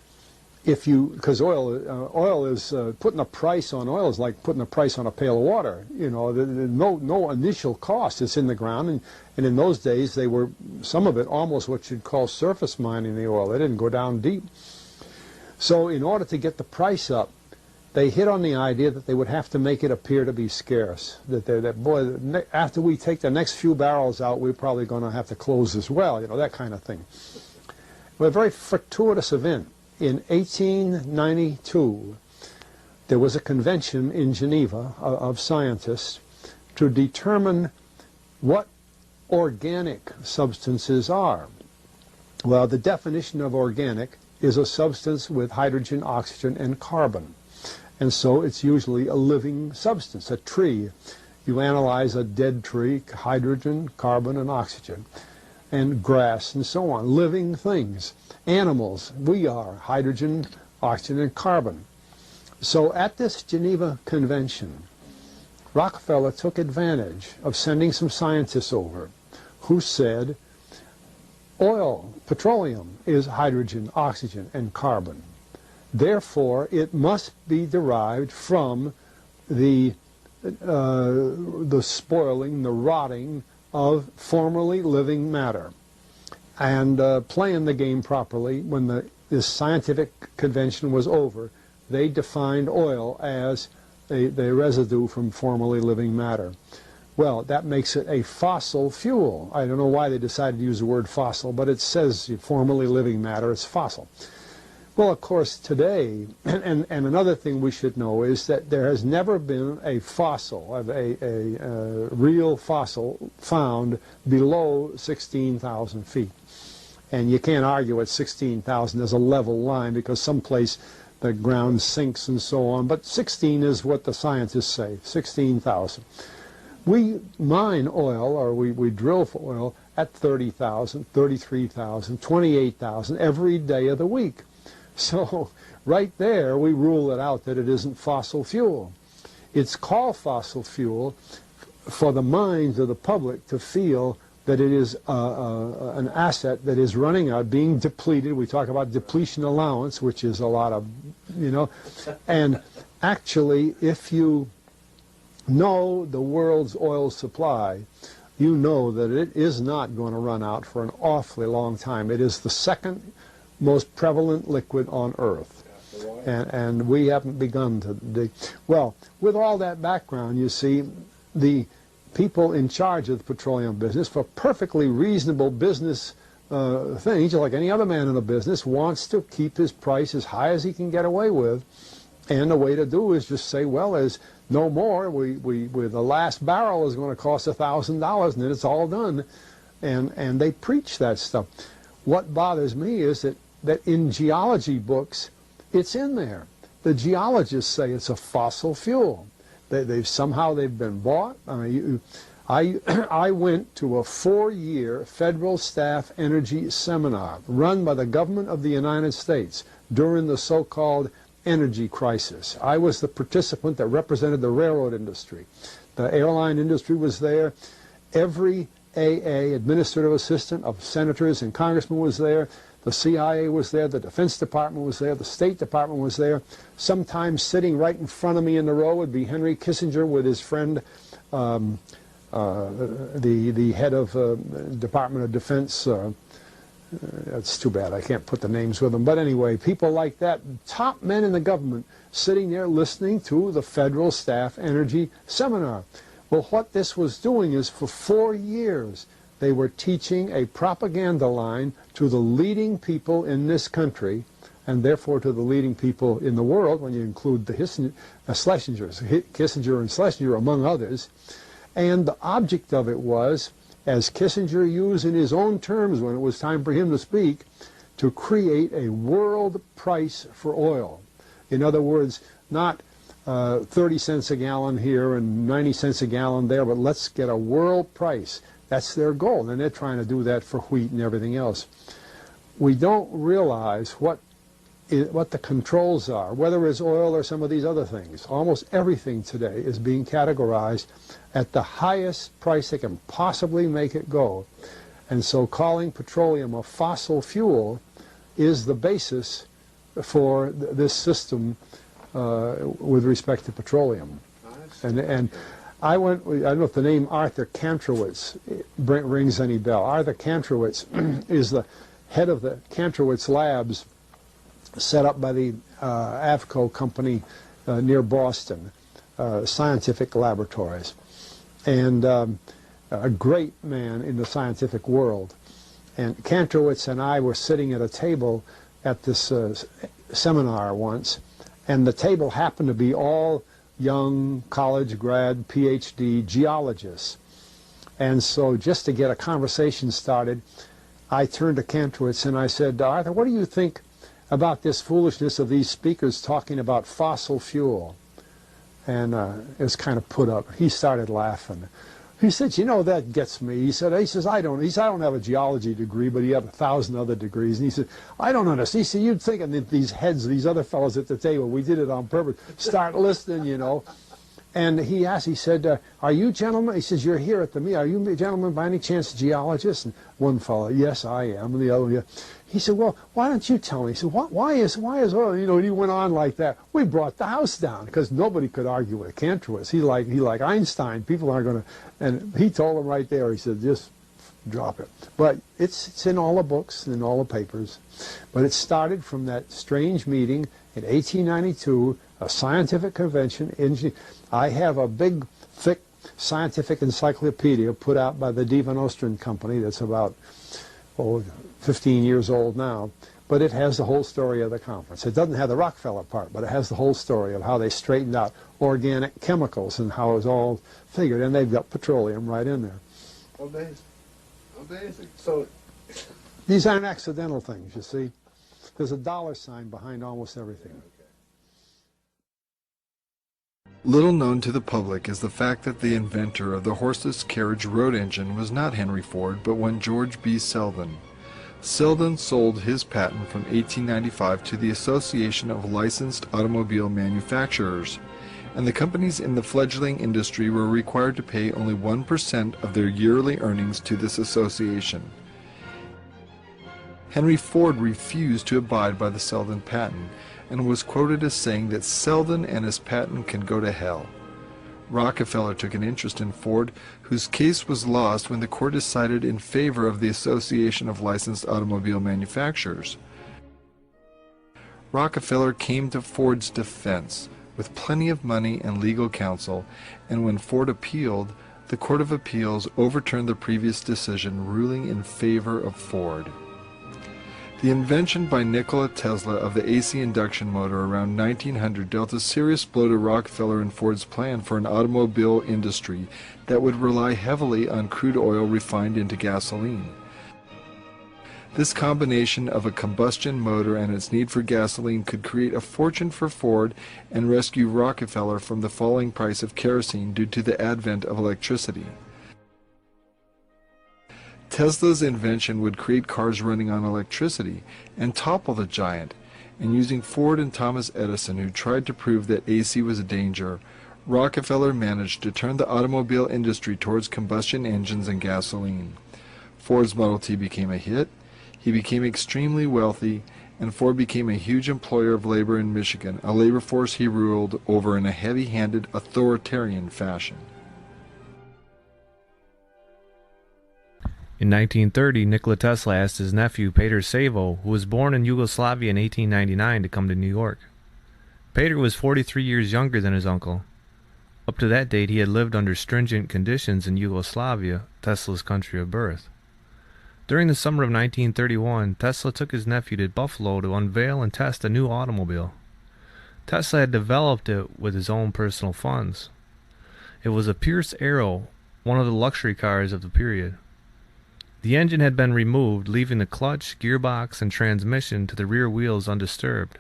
because oil is putting a price on oil is like putting a price on a pail of water. You know, no initial cost. It's in the ground, and in those days they were, some of it almost what you'd call surface mining the oil. They didn't go down deep. So in order to get the price up, they hit on the idea that they would have to make it appear to be scarce. That boy, after we take the next few barrels out, we're probably going to have to close as well. You know, that kind of thing. Well, a very fortuitous event. In 1892, there was a convention in Geneva of scientists to determine what organic substances are. Well, the definition of organic is a substance with hydrogen, oxygen, and carbon. And so it's usually a living substance, a tree. You analyze a dead tree, hydrogen, carbon, and oxygen, and grass, and so on, living things. Animals, we are hydrogen, oxygen, and carbon. So at this Geneva Convention, Rockefeller took advantage of sending some scientists over who said, oil, petroleum, is hydrogen, oxygen, and carbon. Therefore, it must be derived from the spoiling, the rotting of formerly living matter. And playing the game properly, when this scientific convention was over, they defined oil as the residue from formerly living matter. Well, that makes it a fossil fuel. I don't know why they decided to use the word fossil, but it says formerly living matter, it's fossil. Well, of course, today, and another thing we should know is that there has never been a fossil, a real fossil, found below 16,000 feet. And you can't argue at 16,000 as a level line because someplace the ground sinks and so on, but 16 is what the scientists say, 16,000. We mine oil, or we drill for oil, at 30,000, 33,000, 28,000 every day of the week. So right there we rule it out that it isn't fossil fuel. It's called fossil fuel for the minds of the public to feel that it is an asset that is running out, being depleted. We talk about depletion allowance, which is a lot of, and actually if you know the world's oil supply, you know that it is not going to run out for an awfully long time. It is the second most prevalent liquid on Earth. And we haven't begun to dig. Well, with all that background, you see, the people in charge of the petroleum business, for perfectly reasonable business things, like any other man in the business, wants to keep his price as high as he can get away with. And the way to do is just say, well, there's no more. The last barrel is going to cost $1,000, and then it's all done. And they preach that stuff. What bothers me is that in geology books, it's in there. The geologists say it's a fossil fuel. Somehow they've been bought. I mean, I went to a 4-year federal staff energy seminar run by the government of the United States during the so-called energy crisis. I was the participant that represented the railroad industry. The airline industry was there. Every AA, administrative assistant of senators and congressmen, was there. The CIA was there, the Defense Department was there, the State Department was there. Sometimes sitting right in front of me in the row would be Henry Kissinger with his friend, the head of Department of Defense. That's too bad, I can't put the names with them. But anyway, people like that, top men in the government, sitting there listening to the Federal Staff Energy Seminar. Well, what this was doing is for 4 years, they were teaching a propaganda line to the leading people in this country, and therefore to the leading people in the world, when you include the Schlesingers, Kissinger and Schlesinger, among others. And the object of it was, as Kissinger used in his own terms when it was time for him to speak, to create a world price for oil. In other words, not 30 cents a gallon here and 90 cents a gallon there, but let's get a world price. That's their goal, and they're trying to do that for wheat and everything else. We don't realize what the controls are, whether it's oil or some of these other things. Almost everything today is being categorized at the highest price they can possibly make it go. And so calling petroleum a fossil fuel is the basis for this system with respect to petroleum. And I don't know if the name Arthur Kantrowitz rings any bell. Arthur Kantrowitz is the head of the Kantrowitz Labs set up by the AVCO company near Boston, scientific laboratories. And a great man in the scientific world. And Kantrowitz and I were sitting at a table at this seminar once, and the table happened to be all young college grad, PhD geologists. And so just to get a conversation started, I turned to Kantrowitz and I said, Arthur, what do you think about this foolishness of these speakers talking about fossil fuel? And it was kind of put up. He started laughing. He said, you know, that gets me. He says, I don't have a geology degree, but he had 1,000 other degrees. And he said, I don't understand. He said, you'd think that these heads, these other fellows at the table, we did it on purpose, start listening, you know. And he asked, he said, are you gentlemen? He says, you're here at the meeting. Are you gentlemen by any chance geologists? And one fellow, yes, I am. And the other, yeah. He said, well, why don't you tell me? He said, why is oil? You know, and he went on like that. We brought the house down because nobody could argue with Kantrowitz. He like Einstein. People aren't going to. And he told them right there. He said, just drop it. But it's in all the books and in all the papers. But it started from that strange meeting in 1892, a scientific convention. I have a big, thick scientific encyclopedia put out by the Devon Ostrom Company that's about 15 years old now, but it has the whole story of the conference. It doesn't have the Rockefeller part, but it has the whole story of how they straightened out organic chemicals and how it was all figured, and they've got petroleum right in there. Amazing. Amazing. So these aren't accidental things, you see. There's a dollar sign behind almost everything. Little known to the public is the fact that the inventor of the horseless carriage road engine was not Henry Ford, but one George B. Selden. Selden sold his patent from 1895 to the Association of Licensed Automobile Manufacturers, and the companies in the fledgling industry were required to pay only 1% of their yearly earnings to this association. Henry Ford refused to abide by the Selden patent, and was quoted as saying that Selden and his patent can go to hell. Rockefeller took an interest in Ford, whose case was lost when the court decided in favor of the Association of Licensed Automobile Manufacturers. Rockefeller came to Ford's defense with plenty of money and legal counsel, and when Ford appealed, the Court of Appeals overturned the previous decision, ruling in favor of Ford. The invention by Nikola Tesla of the AC induction motor around 1900 dealt a serious blow to Rockefeller and Ford's plan for an automobile industry that would rely heavily on crude oil refined into gasoline. This combination of a combustion motor and its need for gasoline could create a fortune for Ford and rescue Rockefeller from the falling price of kerosene due to the advent of electricity. Tesla's invention would create cars running on electricity and topple the giant, and using Ford and Thomas Edison, who tried to prove that AC was a danger, Rockefeller managed to turn the automobile industry towards combustion engines and gasoline. Ford's Model T became a hit, he became extremely wealthy, and Ford became a huge employer of labor in Michigan, a labor force he ruled over in a heavy-handed, authoritarian fashion. In 1930, Nikola Tesla asked his nephew, Peter Savo, who was born in Yugoslavia in 1899, to come to New York. Peter was 43 years younger than his uncle. Up to that date, he had lived under stringent conditions in Yugoslavia, Tesla's country of birth. During the summer of 1931, Tesla took his nephew to Buffalo to unveil and test a new automobile. Tesla had developed it with his own personal funds. It was a Pierce Arrow, one of the luxury cars of the period. The engine had been removed, leaving the clutch, gearbox, and transmission to the rear wheels undisturbed.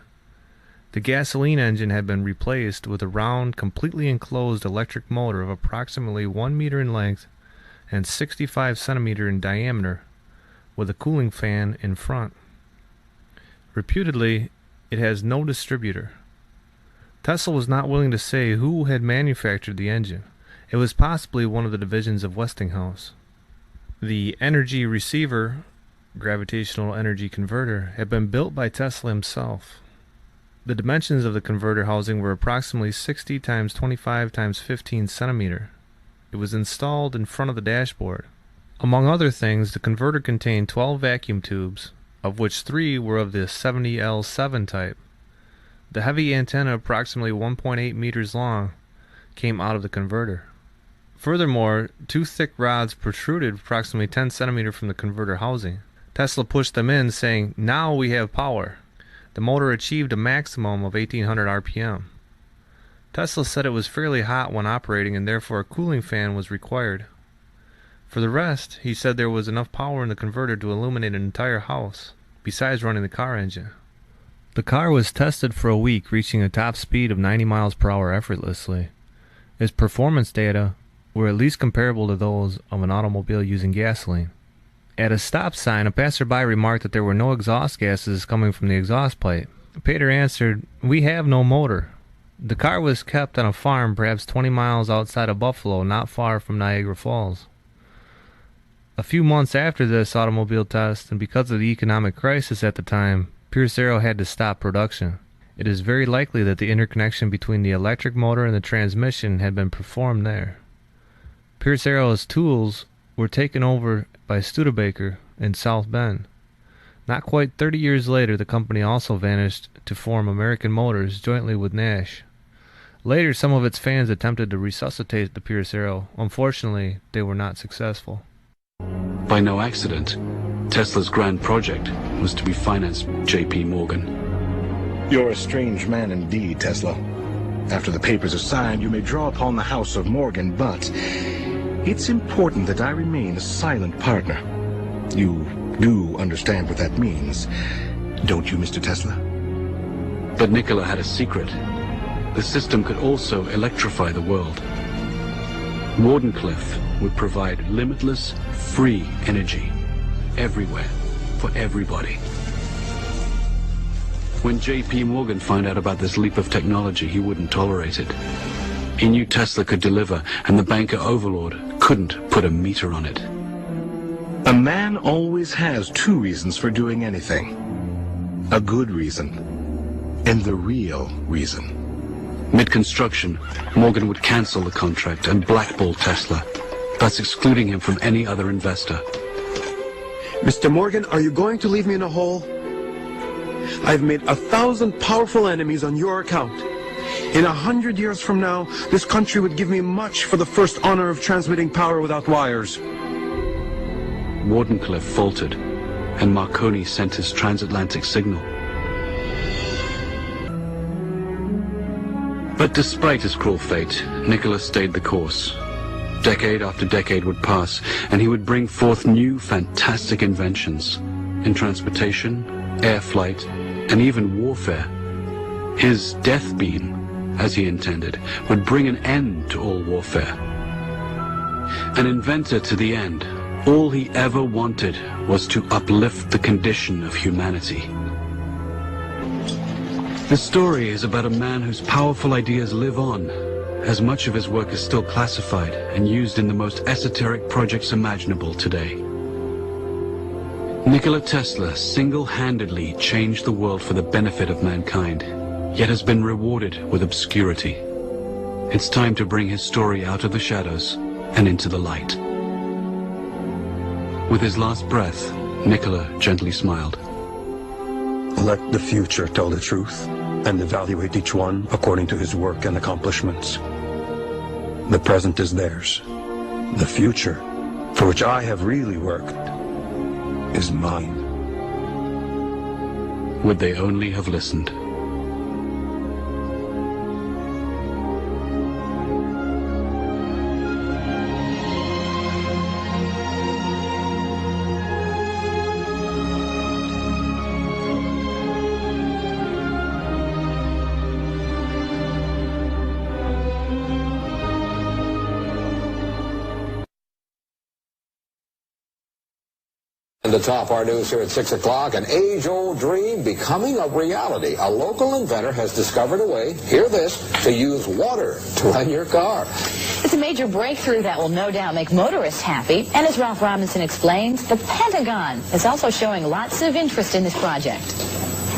The gasoline engine had been replaced with a round, completely enclosed electric motor of approximately 1 meter in length and 65 centimeters in diameter, with a cooling fan in front. Reputedly, it has no distributor. Tesla was not willing to say who had manufactured the engine. It was possibly one of the divisions of Westinghouse. The energy receiver, gravitational energy converter, had been built by Tesla himself. The dimensions of the converter housing were approximately 60 times 25 times 15 centimeter. It was installed in front of the dashboard. Among other things, the converter contained 12 vacuum tubes, of which 3 were of the 70L7 type. The heavy antenna, approximately 1.8 meters long, came out of the converter. Furthermore, 2 thick rods protruded approximately 10 centimeters from the converter housing. Tesla pushed them in, saying, "Now we have power." The motor achieved a maximum of 1800 RPM. Tesla said it was fairly hot when operating and therefore a cooling fan was required. For the rest, he said there was enough power in the converter to illuminate an entire house, besides running the car engine. The car was tested for a week, reaching a top speed of 90 miles per hour effortlessly. Its performance data were at least comparable to those of an automobile using gasoline. At a stop sign, a passerby remarked that there were no exhaust gases coming from the exhaust pipe. Peter answered, "We have no motor." The car was kept on a farm perhaps 20 miles outside of Buffalo, not far from Niagara Falls. A few months after this automobile test, and because of the economic crisis at the time, Pierce Arrow had to stop production. It is very likely that the interconnection between the electric motor and the transmission had been performed there. Pierce Arrow's tools were taken over by Studebaker in South Bend. Not quite 30 years later, the company also vanished to form American Motors jointly with Nash. Later, some of its fans attempted to resuscitate the Pierce Arrow. Unfortunately, they were not successful. By no accident, Tesla's grand project was to be financed by J.P. Morgan. You're a strange man indeed, Tesla. After the papers are signed, you may draw upon the house of Morgan, but it's important that I remain a silent partner. You do understand what that means, don't you, Mr. Tesla? But Nikola had a secret. The system could also electrify the world. Wardenclyffe would provide limitless, free energy everywhere for everybody. When J.P. Morgan found out about this leap of technology, he wouldn't tolerate it. He knew Tesla could deliver, and the banker overlord couldn't put a meter on it. A man always has two reasons for doing anything. A good reason, and the real reason. Mid-construction, Morgan would cancel the contract and blackball Tesla, thus excluding him from any other investor. Mr. Morgan, are you going to leave me in a hole? I've made 1,000 powerful enemies on your account. In 100 years from now, this country would give me much for the first honor of transmitting power without wires. Wardenclyffe faltered, and Marconi sent his transatlantic signal. But despite his cruel fate, Nikola stayed the course. Decade after decade would pass, and he would bring forth new fantastic inventions in transportation, air flight, and even warfare. His death beam, as he intended, would bring an end to all warfare. An inventor to the end, all he ever wanted was to uplift the condition of humanity. The story is about a man whose powerful ideas live on, as much of his work is still classified and used in the most esoteric projects imaginable today. Nikola Tesla single-handedly changed the world for the benefit of mankind, yet has been rewarded with obscurity. It's time to bring his story out of the shadows and into the light. With his last breath, Nikola gently smiled. Let the future tell the truth and evaluate each one according to his work and accomplishments. The present is theirs. The future, for which I have really worked, is mine. Would they only have listened? And to top our news here at 6 o'clock, an age-old dream becoming a reality. A local inventor has discovered a way, hear this, to use water to run your car. It's a major breakthrough that will no doubt make motorists happy. And as Ralph Robinson explains, the Pentagon is also showing lots of interest in this project.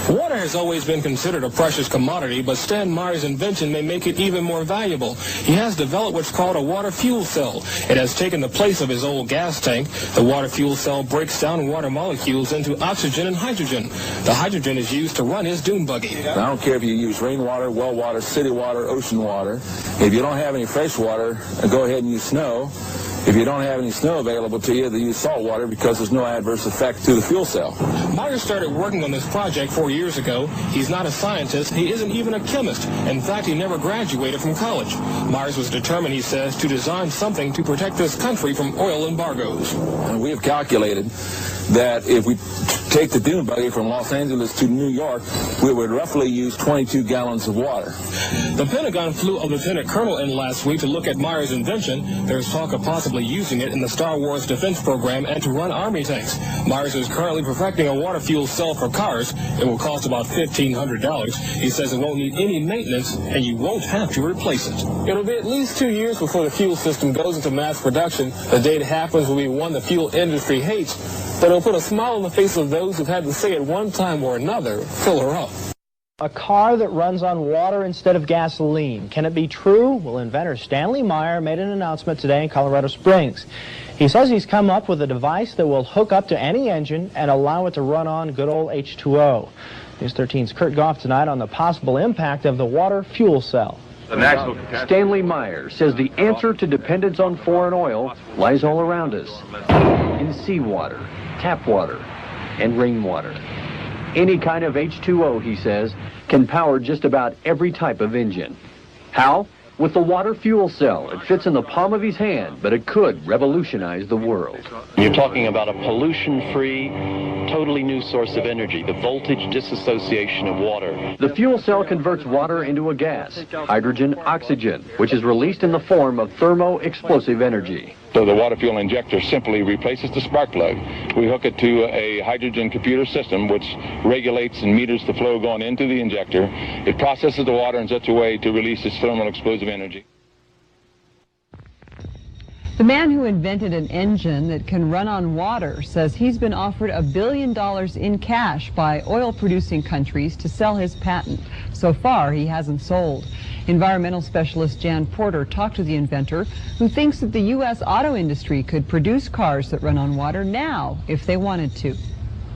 Water has always been considered a precious commodity, but Stan Meyer's invention may make it even more valuable. He has developed what's called a water fuel cell. It has taken the place of his old gas tank. The water fuel cell breaks down water molecules into oxygen and hydrogen. The hydrogen is used to run his dune buggy. I don't care if you use rainwater, well water, city water, ocean water. If you don't have any fresh water, go ahead and use snow. If you don't have any snow available to you, then use salt water because there's no adverse effect to the fuel cell. Meyer started working on this project 4 years ago. He's not a scientist. He isn't even a chemist. In fact, he never graduated from college. Myers was determined, he says, to design something to protect this country from oil embargoes. And we have calculated that if we take the dune buggy from Los Angeles to New York, we would roughly use 22 gallons of water. The Pentagon flew a lieutenant colonel in last week to look at Meyer's invention. There's talk of possibly using it in the Star Wars defense program and to run army tanks. Myers is currently perfecting a water fuel cell for cars. It will cost about $1,500. He says it won't need any maintenance, and you won't have to replace it. It'll be at least 2 years before the fuel system goes into mass production. The day it happens will be one the fuel industry hates, but it'll put a smile on the face of those who've had to say at one time or another, fill her up. A car that runs on water instead of gasoline. Can it be true? Well, inventor Stanley Meyer made an announcement today in Colorado Springs. He says he's come up with a device that will hook up to any engine and allow it to run on good old H2O. News 13's Kurt Goff tonight on the possible impact of the water fuel cell. Stanley Meyer says the answer to dependence on foreign oil lies all around us, in seawater, tap water, and rainwater. Any kind of H2O, he says, can power just about every type of engine. How? With the water fuel cell. It fits in the palm of his hand, but it could revolutionize the world. You're talking about a pollution-free, totally new source of energy, the voltage disassociation of water. The fuel cell converts water into a gas, hydrogen oxygen, which is released in the form of thermo-explosive energy. So the water fuel injector simply replaces the spark plug. We hook it to a hydrogen computer system which regulates and meters the flow going into the injector. It processes the water in such a way to release its thermal explosive energy. The man who invented an engine that can run on water says he's been offered $1 billion in cash by oil-producing countries to sell his patent. So far, he hasn't sold. Environmental specialist Jan Porter talked to the inventor, who thinks that the U.S. auto industry could produce cars that run on water now if they wanted to.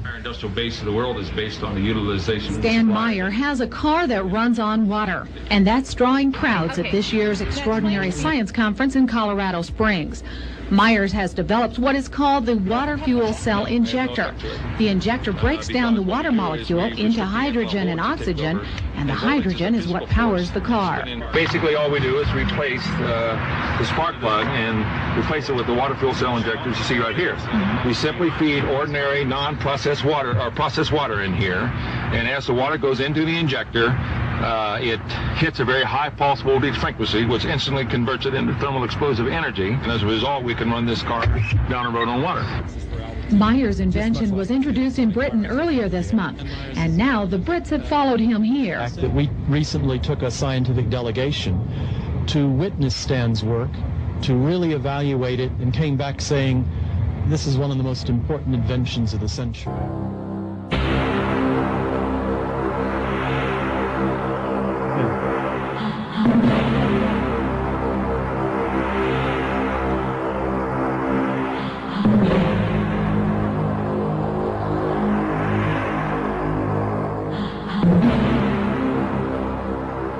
Our industrial base of the world is based on the utilization. Stan Meyer has a car that runs on water, and that's drawing crowds at this year's Extraordinary Science Conference in Colorado Springs. Myers has developed what is called the water fuel cell injector. The injector breaks down the water molecule into hydrogen and oxygen, and the hydrogen is what powers the car. Basically, all we do is replace the spark plug and replace it with the water fuel cell injectors you see right here. We simply feed ordinary non-processed water or processed water in here, and as the water goes into the injector, it hits a very high pulse voltage frequency, which instantly converts it into thermal explosive energy, and as a result, we can run this car down the road on water. Meyer's invention was introduced in Britain earlier this month, and now the Brits have followed him here. We recently took a scientific delegation to witness Stan's work, to really evaluate it, and came back saying, this is one of the most important inventions of the century.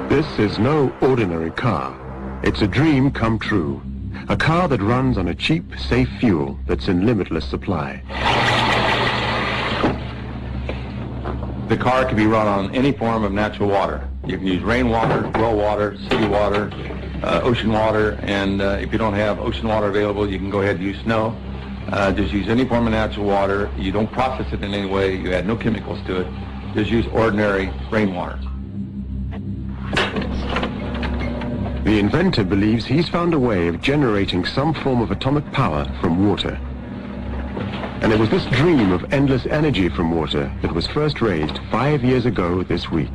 This is no ordinary car. It's a dream come true. A car that runs on a cheap, safe fuel that's in limitless supply. The car can be run on any form of natural water. You can use rainwater, well water, city water, ocean water, and if you don't have ocean water available, you can go ahead and use snow. Just use any form of natural water. You don't process it in any way. You add no chemicals to it. Just use ordinary rainwater. The inventor believes he's found a way of generating some form of atomic power from water. And it was this dream of endless energy from water that was first raised 5 years ago this week.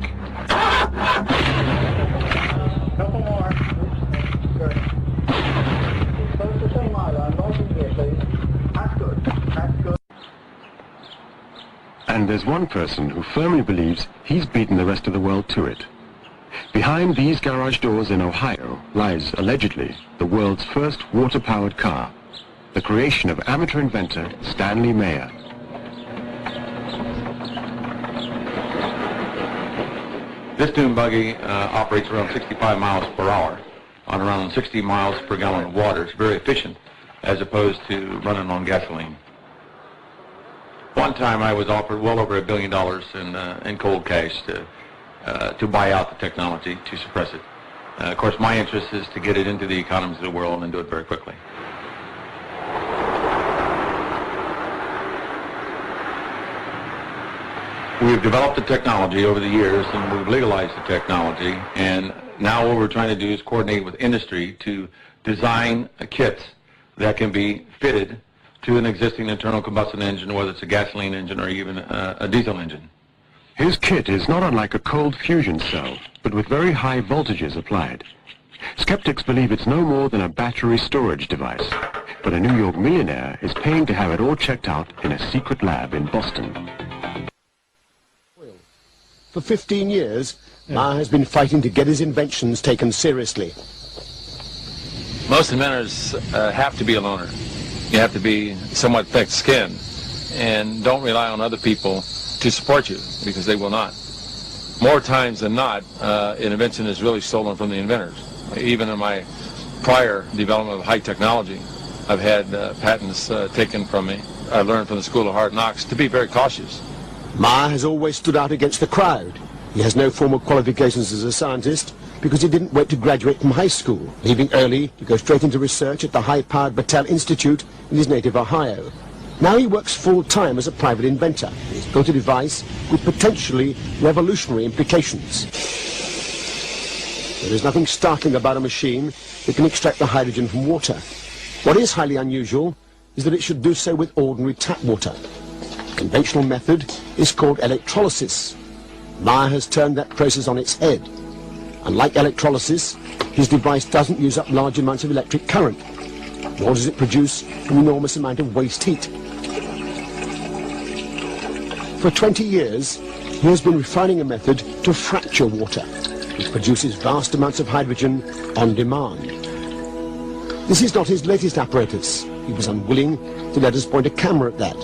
And there's one person who firmly believes he's beaten the rest of the world to it. Behind these garage doors in Ohio lies, allegedly, the world's first water-powered car, the creation of amateur inventor Stanley Meyer. This dune buggy operates around 65 miles per hour on around 60 miles per gallon of water. It's very efficient as opposed to running on gasoline. One time I was offered well over $1 billion in cold cash to buy out the technology, to suppress it. Of course, my interest is to get it into the economies of the world and do it very quickly. We've developed the technology over the years, and we've legalized the technology, and now what we're trying to do is coordinate with industry to design kits that can be fitted to an existing internal combustion engine, whether it's a gasoline engine or even a diesel engine. His kit is not unlike a cold fusion cell, but with very high voltages applied. Skeptics believe it's no more than a battery storage device, but a New York millionaire is paying to have it all checked out in a secret lab in Boston. For 15 years, Meyer has been fighting to get his inventions taken seriously. Most inventors have to be a loner. You have to be somewhat thick-skinned and don't rely on other people to support you, because they will not. More times than not, an invention is really stolen from the inventors. Even in my prior development of high technology, I've had patents taken from me. I learned from the School of Hard Knocks to be very cautious. Meyer has always stood out against the crowd. He has no formal qualifications as a scientist because he didn't wait to graduate from high school, leaving early to go straight into research at the high-powered Battelle Institute in his native Ohio. Now he works full-time as a private inventor. He's built a device with potentially revolutionary implications. There is nothing startling about a machine that can extract the hydrogen from water. What is highly unusual is that it should do so with ordinary tap water. The conventional method is called electrolysis. Meyer has turned that process on its head. Unlike electrolysis, his device doesn't use up large amounts of electric current, nor does it produce an enormous amount of waste heat. For 20 years, he has been refining a method to fracture water, which produces vast amounts of hydrogen on demand. This is not his latest apparatus. He was unwilling to let us point a camera at that.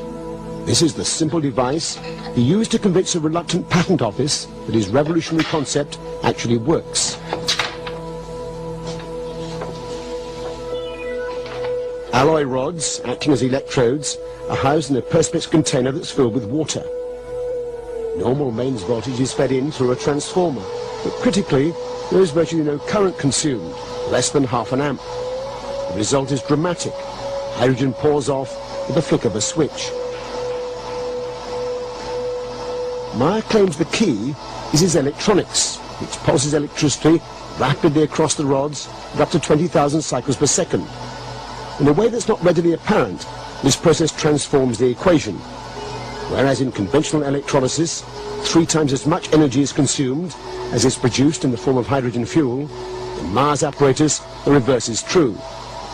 This is the simple device he used to convince a reluctant patent office that his revolutionary concept actually works. Alloy rods, acting as electrodes, are housed in a perspex container that's filled with water. Normal mains voltage is fed in through a transformer, but critically, there is virtually no current consumed, less than half an amp. The result is dramatic. Hydrogen pours off with the flick of a switch. Meyer claims the key is his electronics, which pulses electricity rapidly across the rods at up to 20,000 cycles per second. In a way that's not readily apparent, this process transforms the equation. Whereas in conventional electrolysis, 3 times as much energy is consumed as is produced in the form of hydrogen fuel, in Meyer's apparatus, the reverse is true.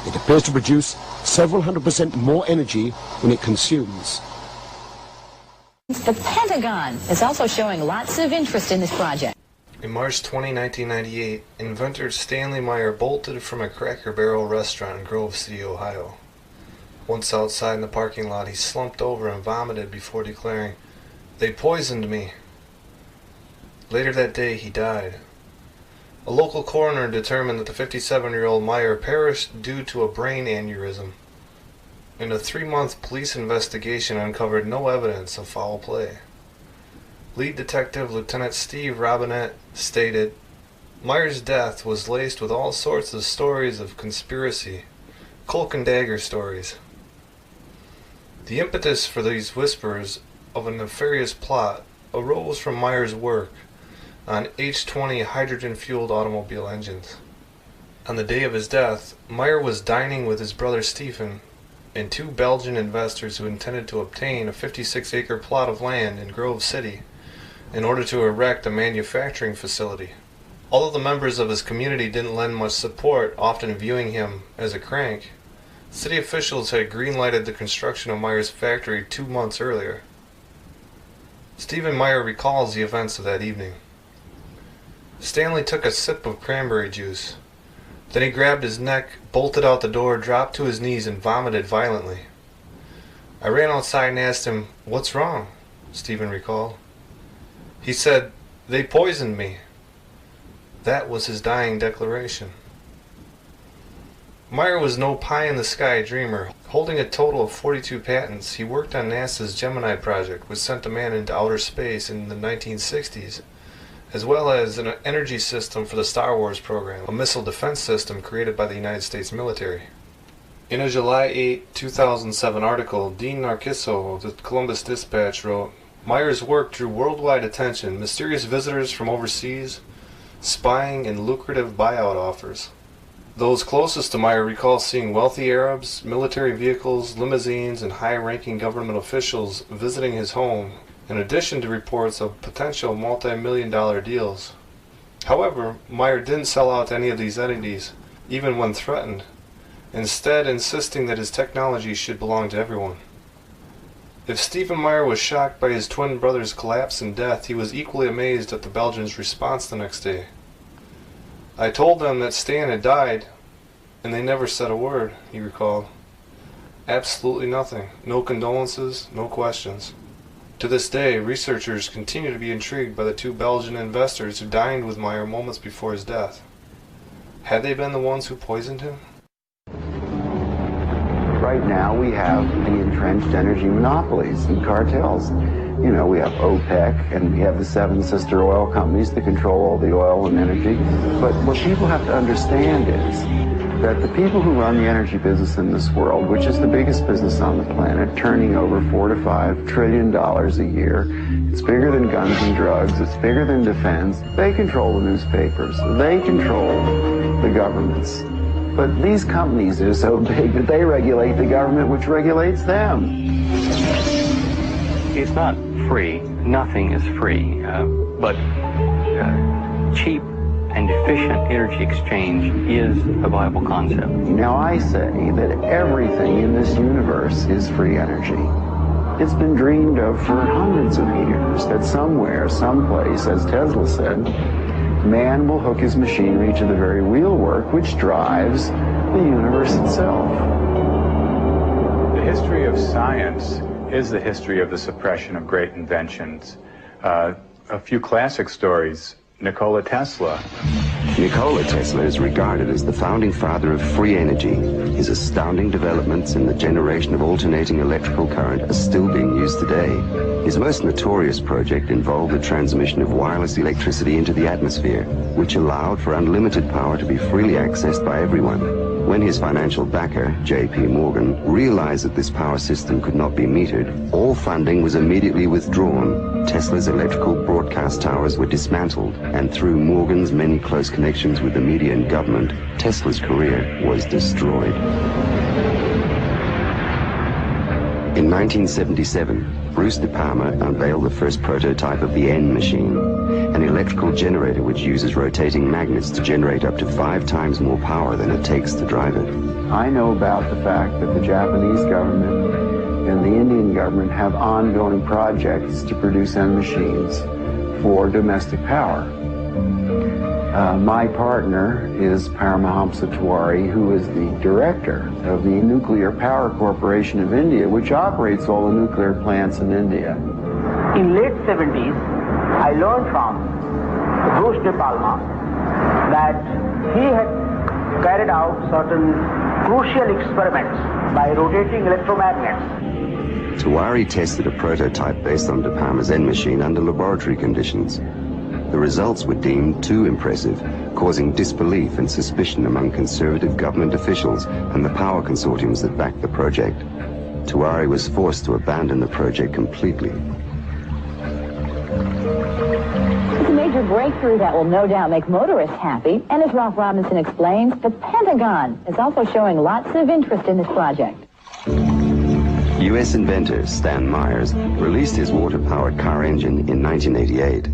It appears to produce several 100% more energy than it consumes. The Pentagon is also showing lots of interest in this project. In March 20, 1998, inventor Stanley Meyer bolted from a Cracker Barrel restaurant in Grove City, Ohio. Once outside in the parking lot, he slumped over and vomited before declaring, "They poisoned me." Later that day, he died. A local coroner determined that the 57-year-old Meyer perished due to a brain aneurysm. And a 3-month police investigation uncovered no evidence of foul play. Lead Detective Lieutenant Steve Robinette stated, "Meyer's death was laced with all sorts of stories of conspiracy, cloak and dagger stories." The impetus for these whispers of a nefarious plot arose from Meyer's work on H-20 hydrogen-fueled automobile engines. On the day of his death, Meyer was dining with his brother Stephen and 2 Belgian investors who intended to obtain a 56-acre plot of land in Grove City in order to erect a manufacturing facility. Although the members of his community didn't lend much support, often viewing him as a crank, city officials had green-lighted the construction of Meyer's factory 2 months earlier. Stephen Meyer recalls the events of that evening. Stanley took a sip of cranberry juice. Then he grabbed his neck, bolted out the door, dropped to his knees, and vomited violently. I ran outside and asked him, "What's wrong?" Stephen recalled. He said, "They poisoned me." That was his dying declaration. Meyer was no pie-in-the-sky dreamer. Holding a total of 42 patents, he worked on NASA's Gemini project, which sent a man into outer space in the 1960s, as well as an energy system for the Star Wars program, a missile defense system created by the United States military. In a July 8, 2007 article, Dean Narciso of the Columbus Dispatch wrote, "Meyer's work drew worldwide attention, mysterious visitors from overseas, spying, and lucrative buyout offers." Those closest to Meyer recall seeing wealthy Arabs, military vehicles, limousines, and high-ranking government officials visiting his home, in addition to reports of potential multi-million-dollar deals. However, Meyer didn't sell out to any of these entities, even when threatened, instead insisting that his technology should belong to everyone. If Stephen Meyer was shocked by his twin brother's collapse and death, he was equally amazed at the Belgians' response the next day. "I told them that Stan had died, and they never said a word," he recalled. "Absolutely nothing. No condolences, no questions." To this day, researchers continue to be intrigued by the two Belgian investors who dined with Meyer moments before his death. Had they been the ones who poisoned him? Right now we have the entrenched energy monopolies and cartels. You know, we have OPEC and we have the 7 sister oil companies that control all the oil and energy. But what people have to understand is that the people who run the energy business in this world, which is the biggest business on the planet, turning over $4 to $5 trillion a year, it's bigger than guns and drugs, it's bigger than defense. They control the newspapers, they control the governments. But these companies are so big that they regulate the government, which regulates them. It's not free. Nothing is free. But cheap and efficient energy exchange is a viable concept. Now I say that everything in this universe is free energy. It's been dreamed of for hundreds of years that somewhere, someplace, as Tesla said, man will hook his machinery to the very wheelwork which drives the universe itself. The history of science is the history of the suppression of great inventions. A few classic stories. Nikola Tesla. Nikola Tesla is regarded as the founding father of free energy. His astounding developments in the generation of alternating electrical current are still being used today. His most notorious project involved the transmission of wireless electricity into the atmosphere, which allowed for unlimited power to be freely accessed by everyone. When his financial backer, J.P. Morgan, realized that this power system could not be metered, all funding was immediately withdrawn. Tesla's electrical broadcast towers were dismantled, and through Morgan's many close connections with the media and government, Tesla's career was destroyed. In 1977, Bruce De Palma unveiled the first prototype of the N machine, an electrical generator which uses rotating magnets to generate up to 5 times more power than it takes to drive it. I know about the fact that the Japanese government and the Indian government have ongoing projects to produce N machines for domestic power. My partner is Paramahamsa Tiwari, who is the director of the Nuclear Power Corporation of India, which operates all the nuclear plants in India. In late 70s, I learned from Bruce De Palma that he had carried out certain crucial experiments by rotating electromagnets. Tiwari tested a prototype based on De Palma's N machine under laboratory conditions. The results were deemed too impressive, causing disbelief and suspicion among conservative government officials and the power consortiums that backed the project. Tiwari was forced to abandon the project completely. It's a major breakthrough that will no doubt make motorists happy, and as Ralph Robinson explains, the Pentagon is also showing lots of interest in this project. U.S. inventor Stan Myers released his water-powered car engine in 1988.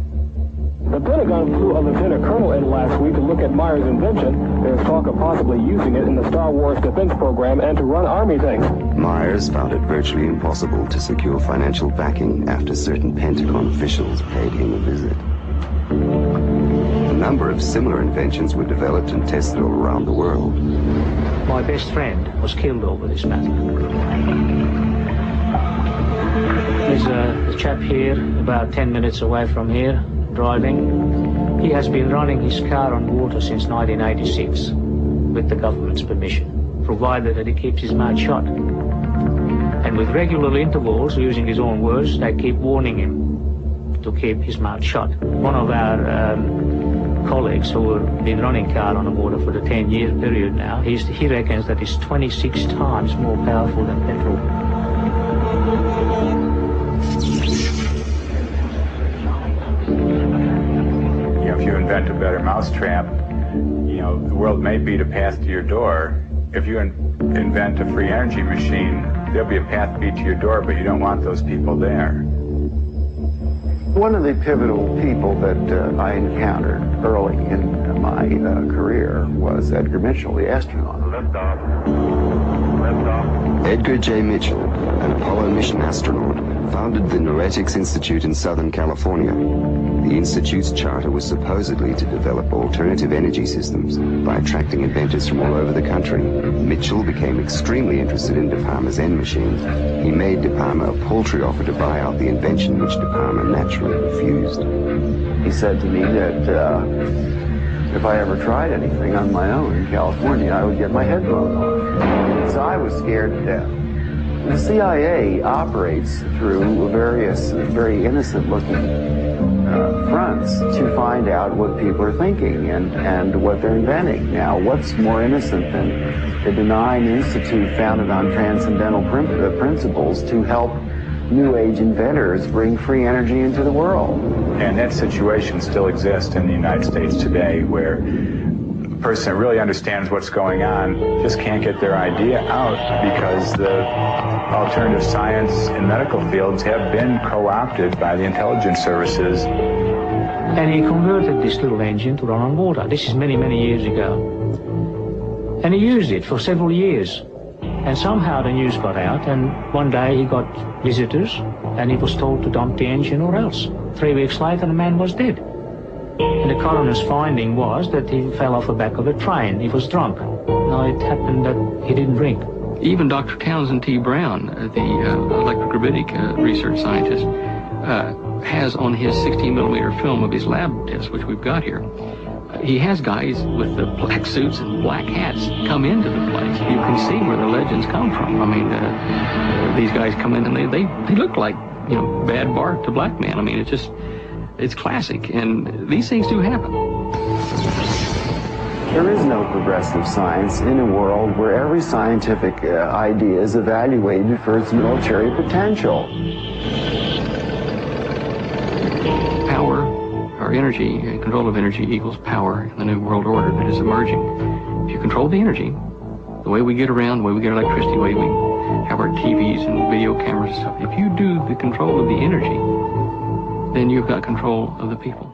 The Pentagon flew a lieutenant colonel in last week to look at Myers' invention. There's talk of possibly using it in the Star Wars defense program and to run Army tanks. Myers found it virtually impossible to secure financial backing after certain Pentagon officials paid him a visit. A number of similar inventions were developed and tested all around the world. My best friend was killed over this matter. There's a chap here, about 10 minutes away from here, driving. He has been running his car on water since 1986 with the government's permission, provided that he keeps his mouth shut. And with regular intervals, using his own words, they keep warning him to keep his mouth shut. One of our colleagues who have been running car on the water for the 10-year period now, he reckons that it's 26 times more powerful than petrol. If you invent a better mousetrap, the world may beat a path to your door. If you invent a free energy machine, there'll be a path beat to your door, but you don't want those people there. One of the pivotal people that I encountered early in my career was Edgar Mitchell, the astronaut. Edgar J. Mitchell, an Apollo mission astronaut, founded the Noetics Institute in Southern California. The Institute's charter was supposedly to develop alternative energy systems by attracting inventors from all over the country. Mitchell became extremely interested in De Palma's end machine. He made De Palma a paltry offer to buy out the invention, which De Palma naturally refused. He said to me that if I ever tried anything on my own in California, I would get my head blown off. So I was scared to death. The CIA operates through various very innocent-looking fronts to find out what people are thinking and what they're inventing. Now, what's more innocent than the benign institute founded on transcendental principles to help New Age inventors bring free energy into the world? And that situation still exists in the United States today, where a person that really understands what's going on just can't get their idea out because the alternative science and medical fields have been co-opted by the intelligence services. And he converted this little engine to run on water. This is many, many years ago. And he used it for several years. And somehow the news got out, and one day he got visitors, and he was told to dump the engine or else. 3 weeks later, the man was dead. And the coroner's finding was that he fell off the back of a train. He was drunk. Now, it happened that he didn't drink. Even Dr. Townsend T. Brown, the electrogravitic research scientist, has on his 16-millimeter film of his lab tests, which we've got here, he has guys with the black suits and black hats come into the place. You can see where the legends come from. I mean, these guys come in and they look like, you know, bad Bart to black man. I mean, it's classic, and these things do happen. There is no progressive science in a world where every scientific idea is evaluated for its military potential. Power, or energy, and control of energy equals power in the new world order that is emerging. If you control the energy, the way we get around, the way we get electricity, the way we have our TVs and video cameras and stuff, if you do the control of the energy, then you've got control of the people.